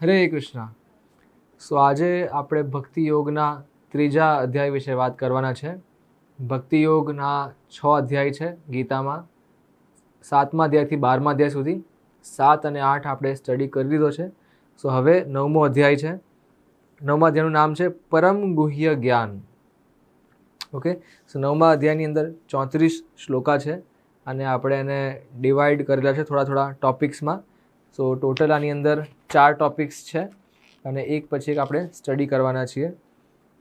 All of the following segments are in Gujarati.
હરે કૃષ્ણ. સો આજે આપણે ભક્તિ યોગના ત્રીજા અધ્યાય વિશે વાત કરવાના છે. ભક્તિ યોગના 6 અધ્યાય છે ગીતામાં. 7મા અધ્યાયથી 12મા અધ્યાય સુધી 7 અને 8 આપણે સ્ટડી કરી લીધો છે. સો હવે 9મો અધ્યાય છે. 9મા અધ્યાયનું નામ છે પરમ ગુહ્ય જ્ઞાન. ઓકે, સો 9મા અધ્યાયની અંદર 34 શ્લોકા છે અને આપણે એને ડિવાઈડ કરેલા છે થોડા ટોપિક્સમાં. સો ટોટલ આની અંદર 4 ટોપિક્સ છે અને એક પછી એક આપણે સ્ટડી કરવાના છીએ.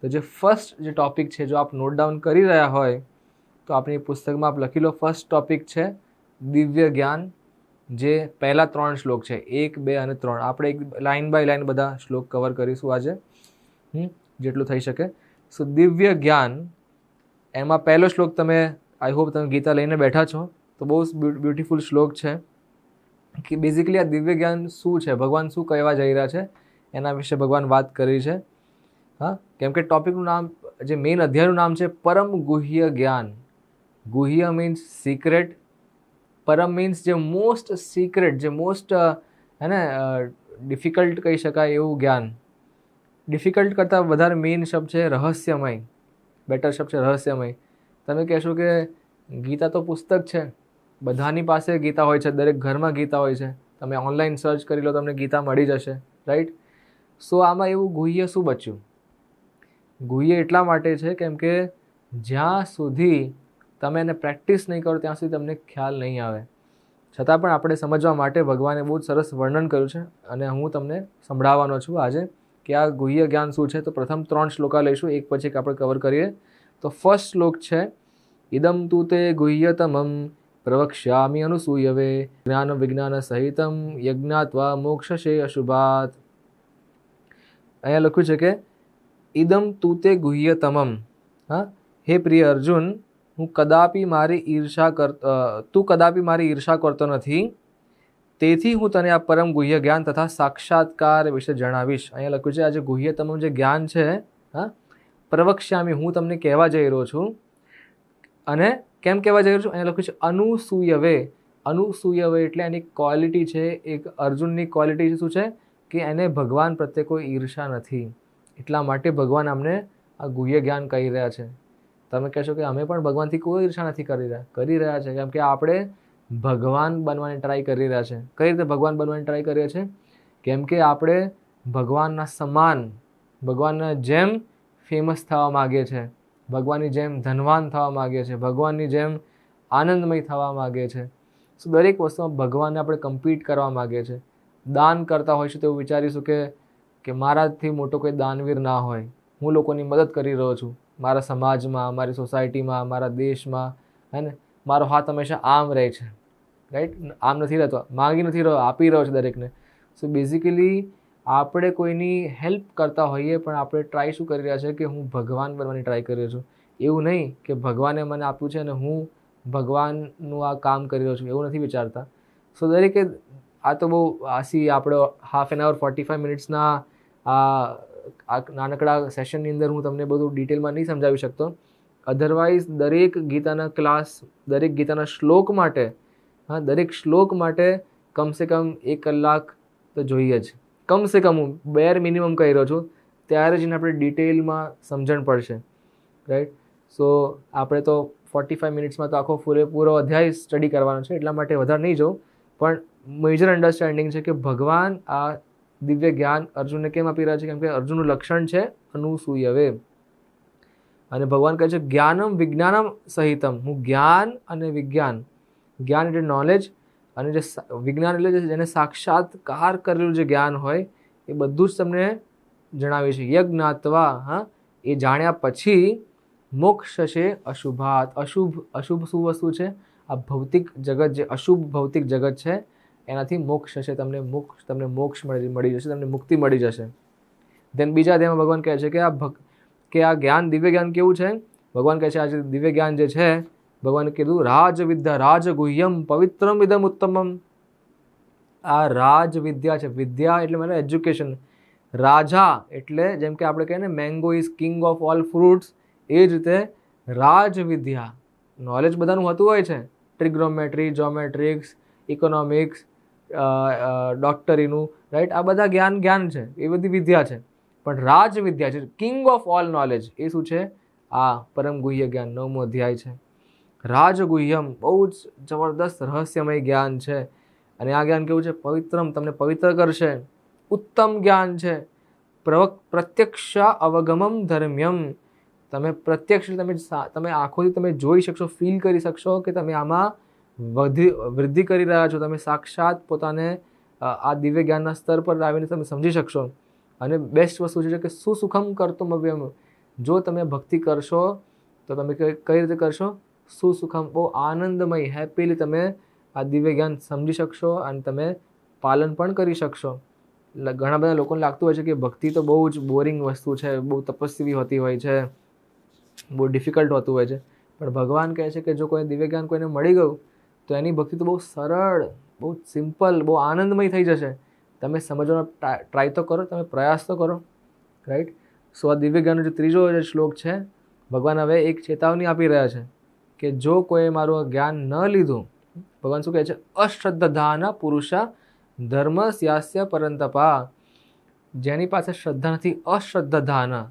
તો જે ફર્સ્ટ જે ટોપિક છે, જો આપ નોટ ડાઉન કરી રહ્યા હોય તો આપણી પુસ્તકમાં આપ લખી લો. ફર્સ્ટ ટોપિક છે દિવ્ય જ્ઞાન, જે પહેલા 3 શ્લોક છે, 1, 2 અને 3. આપણે એક લાઇન બાય લાઇન બધા શ્લોક કવર કરીશું આજે, જેટલું થઈ શકે. સો દિવ્ય જ્ઞાન, એમાં પહેલો શ્લોક તમે આઈ હોપ તમે ગીતા લઈને બેઠા છો તો બહુ બ્યુટીફુલ શ્લોક છે કે બેઝિકલી આ દિવ્ય જ્ઞાન શું છે, ભગવાન શું કહેવા જઈ રહ્યા છે એના વિશે ભગવાન વાત કરી છે. હા, કેમ કે ટોપિકનું નામ, જે મેઇન અધ્યાયનું નામ છે પરમ ગુહ્ય જ્ઞાન. ગુહ્ય મીન્સ સિક્રેટ, પરમ મીન્સ જે મોસ્ટ સિક્રેટ, જે મોસ્ટ હે ને ડિફિકલ્ટ કહી શકાય એવું જ્ઞાન. ડિફિકલ્ટ કરતાં વધારે મેઇન શબ્દ છે રહસ્યમય, બેટર શબ્દ છે રહસ્યમય. તમે કહેશો કે ગીતા તો પુસ્તક છે, બધાની પાસે ગીતા હોય છે, દરેક ઘરમાં ગીતા હોય છે, તમે ઓનલાઈન સર્ચ કરી લો તમને ગીતા મળી જશે, રાઈટ? સો આમાં એવું ગુહ્ય શું બચ્યું? ગુહ્ય એટલા માટે છે કેમ કે જ્યાં સુધી તમે એને પ્રેક્ટિસ નહીં કરો ત્યાં સુધી તમને ખ્યાલ નહીં આવે. છતાં પણ આપણે સમજવા માટે ભગવાને બહુ જ સરસ વર્ણન કર્યું છે અને હું તમને સંભળાવવાનો છું આજે કે આ ગુહ્ય જ્ઞાન શું છે. તો પ્રથમ 3 શ્લોકા લઈશું, એક પછી એક આપણે કવર કરીએ. તો ફર્સ્ટ શ્લોક છે ઇદમ તુ તે ગુહ્યતમમ પ્રવક્ષ્યામિ અનુસૂયવે જ્ઞાન વિજ્ઞાન સહિતમ યજ્ઞાત્વા મોક્ષશે અશુભાત. અહીંયા લખ્યું છે કે ઇદમ તુ તે ગુહ્યતમમ. હા, હે પ્રિય અર્જુન, તું કદાપી મારી ઈર્ષા કરતો નથી, તેથી હું તને આ પરમ ગુહ્ય જ્ઞાન તથા સાક્ષાત્કાર વિશે જણાવીશ. અહીંયા લખ્યું છે આ જે ગુહ્યતમમ જે જ્ઞાન છે, હા, પ્રવક્ષ્યામી, હું તમને કહેવા જઈ રહ્યો છું. અને કેમ કહેવા જઈ રહ્યો છું? અહીંયા લખ્યું છે અનુસૂયવે. અનુસૂયવે એટલે એની ક્વોલિટી છે, એક અર્જુનની ક્વોલિટી શું છે કે એને ભગવાન પ્રત્યે કોઈ ઈર્ષા નથી. એટલા માટે ભગવાન અમને આ ગુહ્ય જ્ઞાન કહી રહ્યા છે. તમે કહેશો કે અમે પણ ભગવાનથી કોઈ ઈર્ષા નથી કરી રહ્યા છે, કેમ કે આપણે ભગવાન બનવાની ટ્રાય કરી રહ્યા છે. કઈ રીતે ભગવાન બનવાની ટ્રાય કરીએ છીએ? કેમ કે આપણે ભગવાનના સમાન, ભગવાનના જેમ ફેમસ થવા માગીએ છીએ, ભગવાનની જેમ ધનવાન થવા માગીએ છીએ, ભગવાનની જેમ આનંદમય થવા માગીએ છીએ. સો દરેક વસ્તુમાં ભગવાનને આપણે કમ્પીટ કરવા માગીએ છીએ. દાન કરતા હોઈશું તો એવું વિચારીશું કે મારાથી મોટો કોઈ દાનવીર ના હોય, હું લોકોની મદદ કરી રહ્યો છું, મારા સમાજમાં, મારી સોસાયટીમાં, મારા દેશમાં, હે ને, મારો હાથ હંમેશા આમ રહે છે, રાઈટ? આમ નથી રહેતો, માંગી નથી રહ્યો, આપી રહ્યો છે દરેકને. સો બેઝિકલી આપણે કોઈની હેલ્પ કરતા હોઈએ પણ આપણે ટ્રાય શું કરી રહ્યા છે કે હું ભગવાન બનવાની ટ્રાય કરી રહ્યો છું. એવું નહીં કે ભગવાને મને આપ્યું છે અને હું ભગવાનનું આ કામ કરી રહ્યો છું, એવું નથી વિચારતા. સો દરેકે આ તો બહુ આસી આપણે હાફ એન આવર 45 મિનિટ્સના આ નાનકડા સેશનની અંદર હું તમને બધું ડિટેલમાં નહીં સમજાવી શકતો. અધરવાઇઝ દરેક ગીતાના ક્લાસ, દરેક ગીતાના શ્લોક માટે, હા, દરેક શ્લોક માટે કમસે કમ 1 કલાક તો જોઈએ જ. કમસે કમ હું બેર મિનિમમ કહી રહ્યો છું, ત્યારે જ એને આપણે ડિટેલમાં સમજણ પડશે, રાઈટ? સો આપણે તો 45 મિનિટ્સમાં તો આખો પૂરેપૂરો અધ્યાય સ્ટડી કરવાનો છે, એટલા માટે વધારે નહીં જવું. પણ મેજર અન્ડરસ્ટેન્ડિંગ છે કે ભગવાન આ દિવ્ય જ્ઞાન અર્જુનને કેમ આપી રહ્યા છે? કેમ કે અર્જુનનું લક્ષણ છે અનુસૂયવે. અને ભગવાન કહે છે જ્ઞાનમ વિજ્ઞાનમ સહિતમ, હું જ્ઞાન અને વિજ્ઞાન, જ્ઞાન એટલે નોલેજ અને જે વિજ્ઞાન એટલે જેને સાક્ષાત્કાર કરેલું જે જ્ઞાન હોય એ બધું જ તમને જણાવે છે. યજ્ઞાત્વા, હા, એ જાણ્યા પછી મોક્ષ છે અશુભાત. અશુભ શું વસ્તુ છે? આ ભૌતિક જગત, જે અશુભ ભૌતિક જગત છે એનાથી મોક્ષ છે, તમને મોક્ષ મળી જશે, તમને મુક્તિ મળી જશે. ધેન બીજા અધ્યાયમાં ભગવાન કહે છે કે આ જ્ઞાન, દિવ્ય જ્ઞાન કેવું છે? ભગવાન કહે છે આ જે દિવ્ય જ્ઞાન જે છે, ભગવાને કીધું રાજવિદ્યા રાજગુહ્યમ પવિત્રમ ઇદમ ઉત્તમમ. આ રાજવિદ્યા છે, વિદ્યા એટલે મને એજ્યુકેશન, રાજા એટલે જેમ કે આપણે કહીએ ને mango is king of all fruits, એ જ રીતે રાજવિદ્યા, નોલેજ બધાનું હોતું હોય છે, ટ્રિગ્નોમેટ્રી, જોમેટ્રિક્સ, ઇકોનોમિક્સ, ડૉક્ટરીનું, રાઈટ, આ બધા જ્ઞાન છે, એ બધી વિદ્યા છે. પણ રાજ વિદ્યા છે, કિંગ ઓફ ઓલ નોલેજ, એ શું છે? આ પરમ ગુહ્ય જ્ઞાન 9મો અધ્યાય છે. રાજગુહ્યમ બહુ જ જબરદસ્ત રહસ્યમય જ્ઞાન છે. અને આ જ્ઞાન કેવું છે? પવિત્રમ, તમને પવિત્ર કરશે. ઉત્તમ જ્ઞાન છે. પ્રત્યક્ષ અવગમમ ધર્મ્યમ, તમે પ્રત્યક્ષ તમે આંખોથી તમે જોઈ શકશો, ફીલ કરી શકશો કે તમે આમાં વૃદ્ધિ કરી રહ્યા છો. તમે સાક્ષાત પોતાને આ દિવ્ય જ્ઞાનના સ્તર પર આવીને તમે સમજી શકશો. અને બેસ્ટ વસ્તુ છે કે સુસુખમ કરતો મવ્યમ, જો તમે ભક્તિ કરશો તો તમે કઈ રીતે કરશો? સુસુખમ, બહુ આનંદમય, હેપીલી તમે આ દિવ્ય જ્ઞાન સમજી શકશો અને તમે પાલન પણ કરી શકશો. ઘણા બધા લોકોને લાગતું હોય છે કે ભક્તિ તો બહુ જ બોરિંગ વસ્તુ છે, બહુ તપસ્વી હોતી હોય છે, બહુ ડિફિકલ્ટ હોતું હોય છે. પણ ભગવાન કહે છે કે જો કોઈ દિવ્ય જ્ઞાન કોઈને મળી ગયું તો એની ભક્તિ તો બહુ સરળ, બહુ સિમ્પલ, બહુ આનંદમય થઈ જશે. તમે સમજવાનો ટ્રાય તો કરો, તમે પ્રયાસ તો કરો, રાઈટ. સો આ દિવ્ય જ્ઞાનનો જે ત્રીજો જે શ્લોક છે, ભગવાન હવે એક ચેતવણી આપી રહ્યા છે કે જો કોઈ મારું જ્ઞાન ન લીધું, ભગવાન શું કહે છે? અશ્રદ્ધાના પુરુષા ધર્મ સ્યાસ્ય પરંતપા, જેની પાસે શ્રદ્ધા નથી, અશ્રદ્ધાના,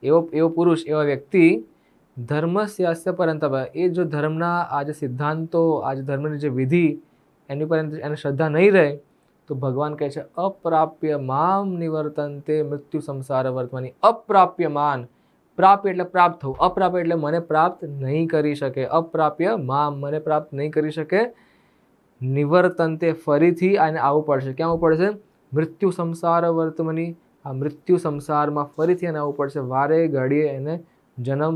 એવો પુરુષ, એવા વ્યક્તિ, ધર્મ સ્યાસ્ય પરંતપા, એ જો ધર્મના આ જે સિદ્ધાંતો, આ જે ધર્મની જે વિધિ, એની પર એને શ્રદ્ધા નહીં રહે તો ભગવાન કહે છે અપ્રાપ્ય મામ નિવર્તન્તે મૃત્યુ સંસાર વર્તમાની. અપ્રાપ્ય માન, પ્રાપ્ય એટલે પ્રાપ્ત થવું, અપ્રાપ્ય એટલે મને પ્રાપ્ત નહીં કરી શકે. અપ્રાપ્ય મામ, મને પ્રાપ્ત નહીં કરી શકે. નિવર્તન્તે, ફરીથી આને આવવું પડશે. ક્યાં આવવું પડશે? મૃત્યુ સંસાર વર્તમાની, આ મૃત્યુ સંસારમાં ફરીથી એને આવવું પડશે. વારે ઘડીએ એને જન્મ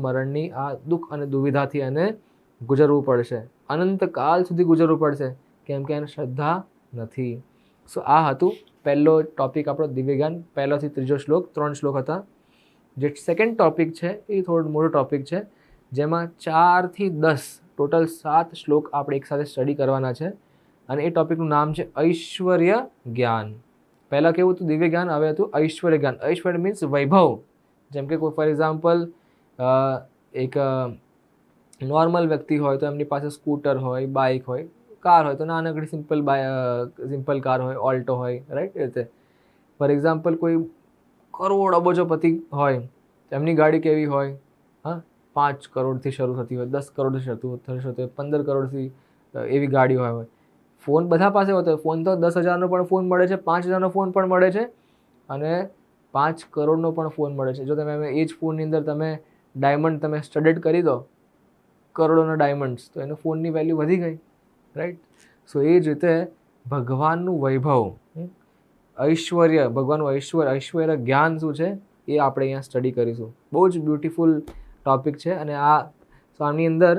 મરણની આ દુઃખ અને દુવિધાથી એને ગુજરવું પડશે. અનંતકાલ સુધી ગુજરવું પડશે, કેમ કે એને શ્રદ્ધા નથી. સો આ હતું પહેલો ટોપિક આપણો દિવ્ય જ્ઞાન, પહેલોથી ત્રીજો શ્લોક, 3 શ્લોક હતા. જે સેકન્ડ ટોપિક છે એ થોડો મોટો ટોપિક છે, જેમાં 4 થી 10 ટોટલ 7 શ્લોક આપણે એકસાથે સ્ટડી કરવાના છે. અને એ ટોપિકનું નામ છે ઐશ્વર્ય જ્ઞાન. પહેલાં કેવું હતું દિવ્ય જ્ઞાન, હવે હતું ઐશ્વર્ય જ્ઞાન. ઐશ્વર્ય મીન્સ વૈભવ. જેમ કે કોઈ ફોર એક્ઝામ્પલ એક નોર્મલ વ્યક્તિ હોય તો એમની પાસે સ્કૂટર હોય, બાઇક હોય, કાર હોય તો નાનકડી સિમ્પલ કાર હોય, ઓલ્ટો હોય, રાઈટ. એ રીતે ફોર એક્ઝામ્પલ કોઈ કરોડ અબજોપતિ હોય તો એમની ગાડી કેવી હોય? હા, 5 કરોડથી શરૂ થતી હોય, 10 કરોડથી શરૂ થતી હોય, 15 કરોડથી એવી ગાડી હોય. ફોન બધા પાસે હોતો હોય. ફોન તો 10,000નો પણ ફોન મળે છે, 5,000નો ફોન પણ મળે છે, અને 5 કરોડનો પણ ફોન મળે છે. જો તમે એ જ ફોનની અંદર તમે ડાયમંડ તમે સ્ટડેડ કરી દો, કરોડોના ડાયમંડ્સ, તો એનો ફોનની વેલ્યુ વધી ગઈ, રાઈટ. સો એ જ રીતે ભગવાનનું વૈભવ, ઐશ્વર્ય, ભગવાનનું ઐશ્વર્ય જ્ઞાન શું છે એ આપણે અહીંયા સ્ટડી કરીશું. બહુ જ બ્યુટિફુલ ટોપિક છે. અને આની અંદર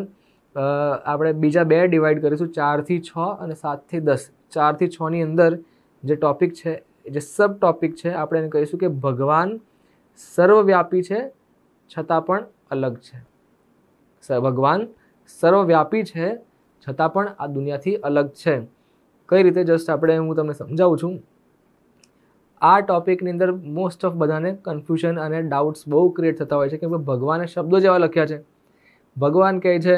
આપણે બીજા 2 ડિવાઈડ કરીશું, 4 થી 6 અને 7 થી 10. 4 થી 6ની અંદર જે ટોપિક છે, જે સબ ટોપિક છે, આપણે એને કહીશું કે ભગવાન સર્વવ્યાપી છે છતાં પણ અલગ છે. ભગવાન સર્વવ્યાપી છે છતાં પણ આ દુનિયાથી અલગ છે. કઈ રીતે? જસ્ટ હું તમને સમજાવું છું. આ ટોપિકની અંદર મોસ્ટ ઓફ બધાને કન્ફ્યુઝન અને ડાઉટ્સ બહુ ક્રિએટ થતા હોય છે, કેમ કે ભગવાને શબ્દો જેવા લખ્યા છે. ભગવાન કહે છે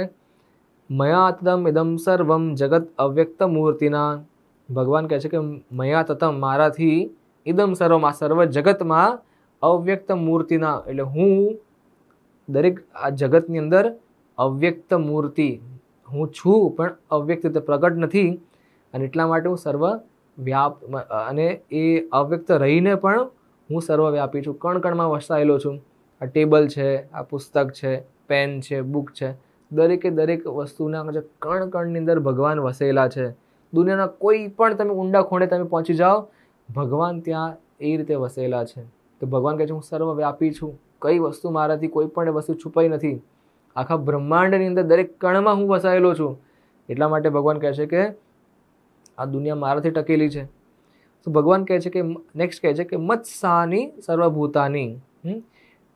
મયા તતમ ઇદમ સર્વમ જગત અવ્યક્ત મૂર્તિના. ભગવાન કહે છે કે મયા તતમ, મારાથી, ઇદમ સર્વમ, આ સર્વ જગતમાં, અવ્યક્ત મૂર્તિના, એટલે હું દરેક આ જગતની અંદર અવ્યક્ત મૂર્તિ, હું છું પણ અવ્યક્ત રીતે પ્રગટ નથી. અને એટલા માટે હું સર્વવ્યાપ, અને એ અવ્યક્ત રહીને પણ હું સર્વવ્યાપી છું, કણ કણમાં વસાયેલો છું. આ ટેબલ છે, આ પુસ્તક છે, પેન છે, બુક છે, દરેકે દરેક વસ્તુના કણ કણની અંદર ભગવાન વસેલા છે. દુનિયાના કોઈ પણ તમે ઊંડા ખૂણે તમે પહોંચી જાઓ, ભગવાન ત્યાં એ રીતે વસેલા છે. તો ભગવાન કહે છે હું સર્વવ્યાપી છું, કઈ વસ્તુ મારાથી કોઈ પણ વસ્તુ છુપાઈ નથી, આખા બ્રહ્માંડની અંદર દરેક કણમાં હું વસાયેલો છું. એટલા માટે ભગવાન કહે છે કે આ દુનિયા મારાથી ટકેલી છે. તો ભગવાન કહે છે કે નેક્સ્ટ કહે છે કે મત્સાની સર્વભૂતાની,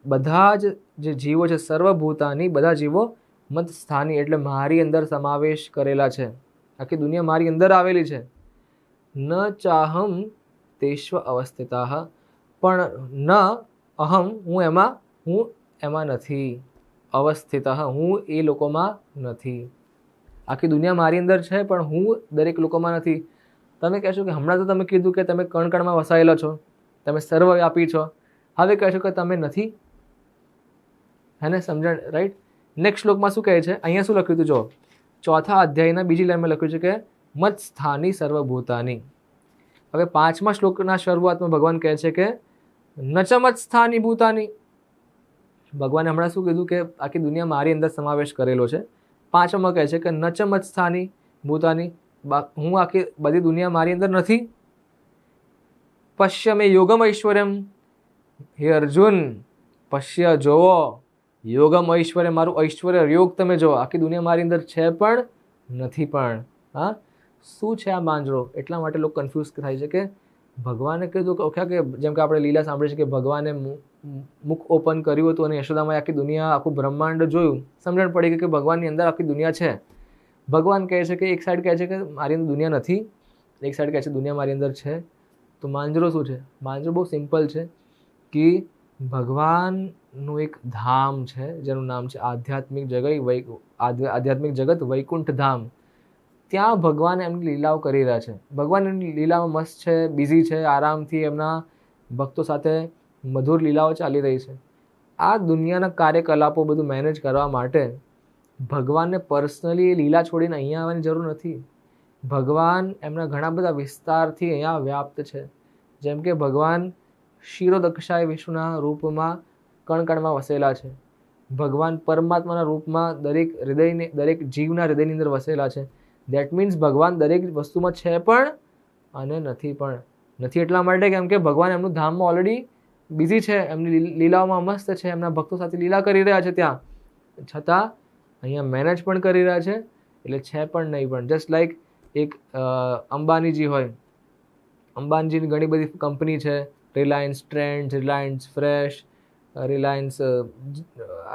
બધા જ જે જીવો છે, સર્વભૂતાની, બધા જીવો મત સ્થાની એટલે મારી અંદર સમાવેશ કરેલા છે. આખી દુનિયા મારી અંદર આવેલી છે. ન ચાહમ તેશ્વ અવસ્થિતાઃ, પણ ન અહમ, હું એમાં નથી, અવસ્થિતઃ, હું એ લોકોમાં નથી. આખી દુનિયા મારી અંદર છે પણ હું દરેક લોકોમાં નથી. તમે કહેશો કે હમણાં તો તમે કીધું કે તમે કણ કણમાં વસાયેલા છો, તમે સર્વવ્યાપી છો, હવે કહેશો કે તમે નથી. હેને સમજણ? રાઈટ. નેક્સ્ટ શ્લોકમાં શું કહે છે? અહીંયા શું લખ્યું હતું જો, ચોથા અધ્યાયના બીજી લાઈનમાં લખ્યું છે કે મત સ્થાની સર્વભૂતાની. હવે 5મા શ્લોકના શરૂઆતમાં ભગવાન કહે છે કે નચમત સ્થાની ભૂતાની. ભગવાને હમણાં શું કીધું કે આખી દુનિયા મારી અંદર સમાવેશ કરેલો છે. 5માં કહે છે કે નચમત સ્થાની ભૂતાની, હું આખી બધી દુનિયા મારી અંદર નથી. પશ્ય મે યોગમ ઐશ્વર્યમ. હે અર્જુન, પશ્ય જોવો, યોગમ ઐશ્વર્ય, મારું ઐશ્વર્ય યોગ તમે જો, આખી દુનિયા મારી અંદર છે પણ નથી પણ. હા, શું છે આ માંજરો? એટલા માટે લોકો કન્ફ્યુઝ થાય છે કે ભગવાને કીધું કે ઓકે, કે જેમ કે આપણે લીલા સાંભળીએ છીએ કે ભગવાને મુખ ઓપન કર્યું હતું અને યશોદામાં આખી દુનિયા, આખું બ્રહ્માંડ જોયું, સમજણ પડી ગઈ કે ભગવાનની અંદર આખી દુનિયા છે. ભગવાન કહે છે કે એક સાઈડ કહે છે કે મારી અંદર દુનિયા નથી, એક સાઈડ કહે છે દુનિયા મારી અંદર છે. તો માંજરો શું છે? માંજરો બહુ સિમ્પલ છે કે ભગવાનનું એક ધામ છે જેનું નામ છે આધ્યાત્મિક જગત, આધ્યાત્મિક જગત વૈકુંઠ ધામ. ત્યાં ભગવાન એમની લીલાઓ કરી રહ્યા છે. ભગવાન એમની લીલામાં મસ્ત છે, બિઝી છે, આરામથી એમના ભક્તો સાથે મધુર લીલાઓ ચાલી રહી છે. આ દુનિયાના કાર્યકલાપો બધું મેનેજ કરવા માટે ભગવાનને પર્સનલી લીલા છોડીને અહીંયા આવવાની જરૂર નથી. ભગવાન એમના ઘણા બધા વિસ્તારથી અહીંયા વ્યાપ્ત છે. જેમ કે ભગવાન ક્ષીરોદક્ષાય વિષ્ણુના રૂપમાં કણકણમાં વસેલા છે. ભગવાન પરમાત્માના રૂપમાં દરેક હૃદયને, દરેક જીવના હૃદયની અંદર વસેલા છે. દેટ મીન્સ ભગવાન દરેક વસ્તુમાં છે પણ અને નથી પણ. નથી એટલા માટે કેમ કે ભગવાન એમનું ધામમાં ઓલરેડી બિઝી છે, એમની લીલાઓમાં મસ્ત છે, એમના ભક્તો સાથે લીલા કરી રહ્યા છે ત્યાં, છતાં અહીંયા મેનેજ પણ કરી રહ્યા છે, એટલે છે પણ નહીં પણ. જસ્ટ લાઈક એક અંબાનીજી હોય, અંબાનીજીની ઘણી બધી કંપની છે, Reliance trends, Reliance fresh, Reliance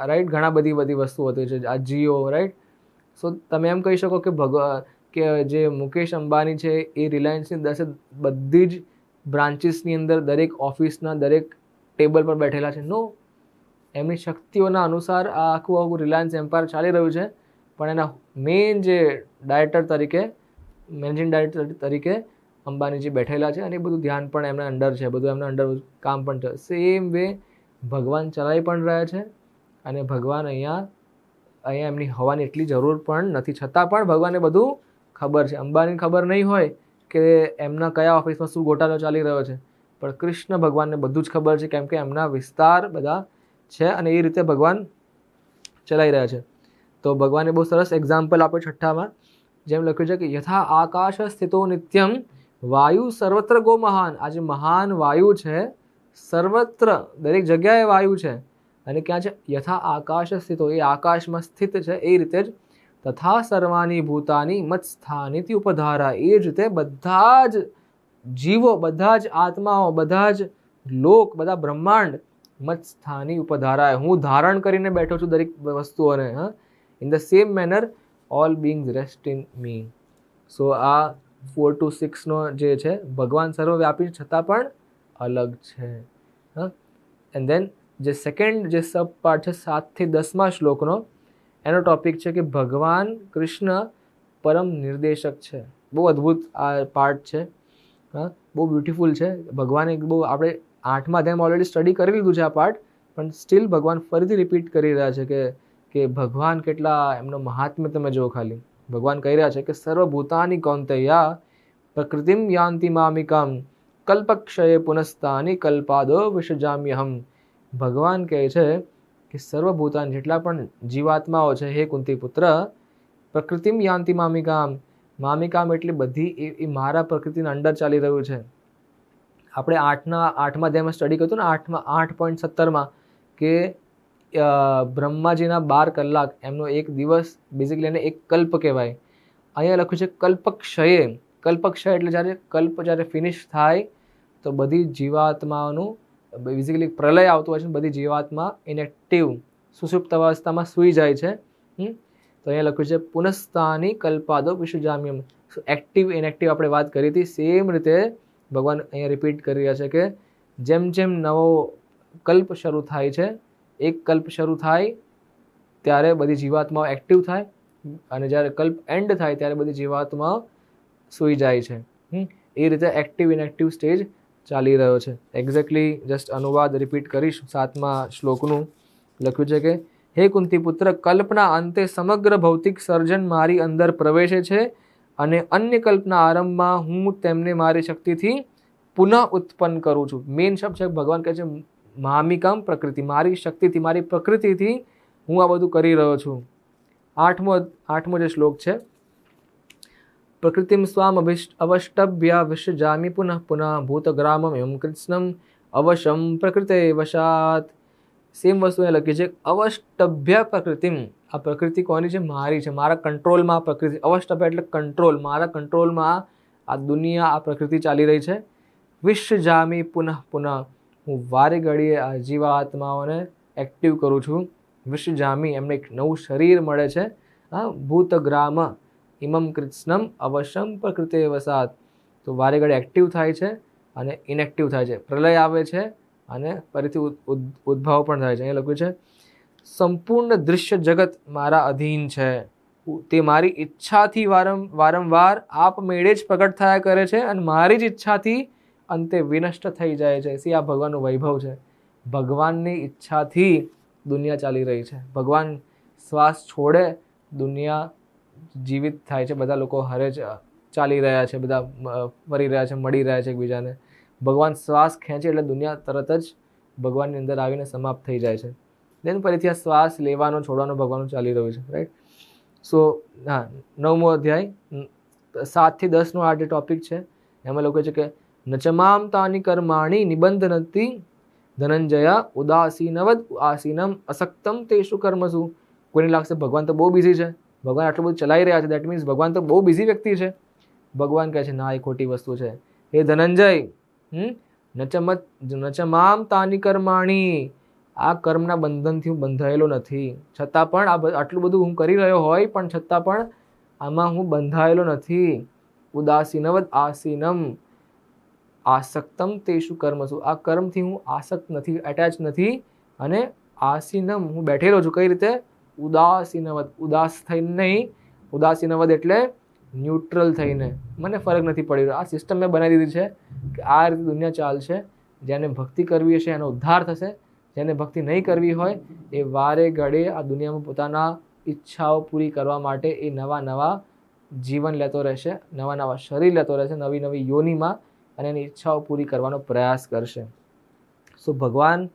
right, ઘણા બધી વસ્તુઓ હતી છે, આ જીઓ રાઈટ. સો તમે એમ કહી શકો કે જે મુકેશ અંબાની છે એ રિલાયન્સની બધી જ બ્રાન્ચીસની અંદર દરેક ઓફિસના દરેક ટેબલ પર બેઠેલા છે? નો, એમની શક્તિઓના અનુસાર આ આખું રિલાયન્સ એમ્પાયર ચાલી રહ્યું છે, પણ એના મેઇન જે ડાયરેક્ટર તરીકે, મેનેજિંગ ડાયરેક્ટર તરીકે અંબાનીજી બેઠેલા છે અને એ બધું ધ્યાન પણ એમના અંડર છે, બધું એમના અંડર કામ પણ છે. સેમ વે ભગવાન ચલાવી પણ રહ્યા છે અને ભગવાન અહીંયા એમની હોવાની એટલી જરૂર પણ નથી, છતાં પણ ભગવાનને બધું ખબર છે. અંબાનીને ખબર નહીં હોય કે એમના કયા ઓફિસમાં શું ગોટાળો ચાલી રહ્યો છે, પણ કૃષ્ણ ભગવાનને બધું જ ખબર છે, કેમ કે એમના વિસ્તાર બધા છે અને એ રીતે ભગવાન ચલાવી રહ્યા છે. તો ભગવાને બહુ સરસ એક્ઝામ્પલ આપ્યો 6માં, જેમ લખ્યું છે કે યથા આકાશ સ્થિતો નિત્યમ વાયુ સર્વત્ર ગો મહાન. આ જે મહાન વાયુ છે સર્વત્ર, દરેક જગ્યાએ વાયુ છે અને ક્યાં છે? યથા આકાશ સ્થિતો, એ આકાશમાં સ્થિત છે. એ રીતે જ તથા સર્વાણી ભૂતાની મત સ્થાનિતિ ઉપધારા, એ જ રીતે બધા જ જીવો, બધા જ આત્માઓ, બધા જ લોક, બધા બ્રહ્માંડ મત સ્થાની ઉપધારાય, હું ધારણ કરીને બેઠો છું દરેક વસ્તુઓને. હા, in the same manner all beings rest in me. So આ 4 to 6નો જે છે, ભગવાન સર્વવ્યાપી છતાં પણ અલગ છે. હા, એન્ડ દેન જે સેકન્ડ જે સબ પાર્ટ છે 7 થી 10મા શ્લોકનો, એનો ટોપિક છે કે ભગવાન કૃષ્ણ પરમ નિર્દેશક છે. બહુ અદ્ભુત આ પાર્ટ છે. હા, બહુ બ્યુટિફુલ છે. ભગવાન એક બહુ, આપણે 8મા અધ્યાયમાં ઓલરેડી સ્ટડી કરી લીધું છે આ પાર્ટ, પણ સ્ટીલ ભગવાન ફરીથી રિપીટ કરી રહ્યા છે કે ભગવાન કેટલા, એમનો મહાત્મ્ય તમે જુઓ ખાલી. ભગવાન કહી રહ્યા છે કે સર્વભૂતાની કૌંતેયા પ્રકૃતિમ યાન્તિ મામિકામ કલ્પક્ષયે પુનસ્તાની કલ્પાદો વિસજામ્યહમ. ભગવાન કહે છે કે સર્વભૂતાન, જેટલા પણ જીવાત્માઓ છે, હે કુંતી પુત્ર, પ્રકૃતિમ યાન્તિ મામિકામ, મામિકામ એટલે બધી એ મારા પ્રકૃતિના અંડર ચાલી રહ્યું છે. આપણે 8મા અધ્યાયમાં સ્ટડી કર્યું ને 8.17માં કે બ્રહ્માજીના 12 કલાક, એમનો એક દિવસ બેઝિકલી એને એક કલ્પ કહેવાય. અહીંયા લખ્યું છે કલ્પક્ષયે. કલ્પક્ષય એટલે જ્યારે ફિનિશ થાય તો બધી જીવાત્માઓનું બેઝિકલી પ્રલય આવતો હોય છે, બધી જીવાત્મા ઇનેક્ટિવ સુષુપ્ત અવસ્થામાં સૂઈ જાય છે. તો અહીંયા લખ્યું છે પુનસ્તાની કલ્પાદો વિસજામ્યમ. એક્ટિવ ઇનેક્ટિવ આપણે વાત કરી હતી, સેમ રીતે ભગવાન અહીંયા રિપીટ કરી રહ્યા છે કે જેમ જેમ નવો કલ્પ શરૂ થાય છે, એક કલ્પ શરૂ થાય ત્યારે બધી જીવાત્માઓ એક્ટિવ થાય અને જ્યારે કલ્પ એન્ડ થાય ત્યારે બધી જીવાત્માઓ સૂઈ જાય છે. એ રીતે એક્ટિવ ઇનએક્ટિવ સ્ટેજ ચાલી રહ્યો છે. એક્ઝેક્ટલી જસ્ટ અનુવાદ રિપીટ કરીશ. 7મા શ્લોકનું લખ્યું છે કે હે કુંતી પુત્ર, કલ્પના અંતે સમગ્ર ભૌતિક સર્જન મારી અંદર પ્રવેશે છે અને અન્ય કલ્પના આરંભમાં હું તેમને મારી શક્તિથી પુનઃ ઉત્પન્ન કરું છું. મેઇન શબ્દ છે ભગવાન કહે છે મામિકમ પ્રકૃતિ, મારી શક્તિથી મારી પ્રકૃતિથી હું આ બધું કરી રહ્યો છું. આઠમો જે શ્લોક છે, પ્રકૃતિમ સ્વામ અવષ્ટભ્ય વિસૃજામિ પુનઃ પુનઃ ભૂતગ્રામમ એમ કૃષ્ણમ અવશમ પ્રકૃતે વશાત. સેમ વસ્તુ એ લખી છે, અવષ્ટભ્ય પ્રકૃતિમ. આ પ્રકૃતિ કોની છે? મારી છે, મારા કંટ્રોલમાં પ્રકૃતિ. અવષ્ટભ્ય એટલે કંટ્રોલ, મારા કંટ્રોલમાં આ દુનિયા, આ પ્રકૃતિ ચાલી રહી છે. વિસૃજામિ પુનઃ પુનઃ, હું વારે ઘડીએ આ જીવાત્માઓને એક્ટિવ કરું છું. વિસૃજામિ, એમને એક નવું શરીર મળે છે. ભૂતગ્રામ ઇમમ કૃષ્ણમ અવશ્યમ પ્રકૃતે વસાત. તો વારે ઘડી એક્ટિવ થાય છે અને ઇનએક્ટિવ થાય છે. પ્રલય આવે છે અને ફરીથી ઉદ્ભવ પણ થાય છે. અહીંયા લખ્યું છે સંપૂર્ણ દૃશ્ય જગત મારા અધીન છે. તે મારી ઈચ્છાથી વારંવાર આપમેળે જ પ્રગટ થયા કરે છે અને મારી જ ઈચ્છાથી અંતે વિનષ્ટ થઈ જાય છે. આ ભગવાનનું વૈભવ છે. ભગવાનની ઈચ્છાથી દુનિયા ચાલી રહી છે. ભગવાન શ્વાસ છોડે, દુનિયા જીવિત થાય છે. બધા લોકો હરે છે, ચાલી રહ્યા છે, બધા ફરી રહ્યા છે, મળી રહ્યા છે એકબીજાને. ભગવાન શ્વાસ ખેંચે એટલે દુનિયા તરત જ ભગવાનની અંદર આવીને સમાપ્ત થઈ જાય છે. દેન ફરીથી આ શ્વાસ લેવાનો છોડવાનો ભગવાનનું ચાલી રહ્યું છે. રાઈટ. સો 9મો અધ્યાય 7 થી 10નો આ જે ટોપિક છે એમાં લોકો છે કે નચમામ તાની કર્માણી નિબંધનતી ધનંજયા ઉદાસીનવદ આસીનમ અસક્તમ તેષુ કર્મસુ. કોઈને લાગશે ભગવાન તો બહુ બિઝી છે, ભગવાન આટલું બધું ચલાવી રહ્યા છે, દેટ મીન્સ ભગવાન તો બહુ બિઝી વ્યક્તિ છે. ભગવાન કહે છે ના, એ ખોટી વસ્તુ છે. હે ધનંજય, નચમામ તાની કર્માણી, આ કર્મના બંધનથી હું બંધાયેલો નથી. છતાં પણ આટલું બધું હું કરી રહ્યો હોય પણ છતાં પણ આમાં હું બંધાયેલો નથી. ઉદાસીનવદ આસીનમ આસક્તમ તેષુ કર્મસુ. આ કર્મથી હું આસક્ત નથી, એટેચ નથી. અને આસીનમ, હું બેઠેલો છું. કઈ રીતે? ઉદાસીનવદ, ઉદાસ થઈને નહીં. ઉદાસીનવદ એટલે ન્યુટ્રલ થઈને, મને ફરક નથી પડી રહ્યો. આ સિસ્ટમ મેં બનાવી દીધી છે કે આ રીતે દુનિયા ચાલશે. જેને ભક્તિ કરવી હશે એનો ઉદ્ધાર થશે, જેને ભક્તિ નહીં કરવી હોય એ વારે ઘડે આ દુનિયામાં પોતાના ઈચ્છાઓ પૂરી કરવા માટે એ નવા જીવન લેતો રહેશે, નવા શરીર લેતો રહેશે, નવી યોનિમાં, અને એની ઈચ્છાઓ પૂરી કરવાનો પ્રયાસ કરશે. સો ભગવાન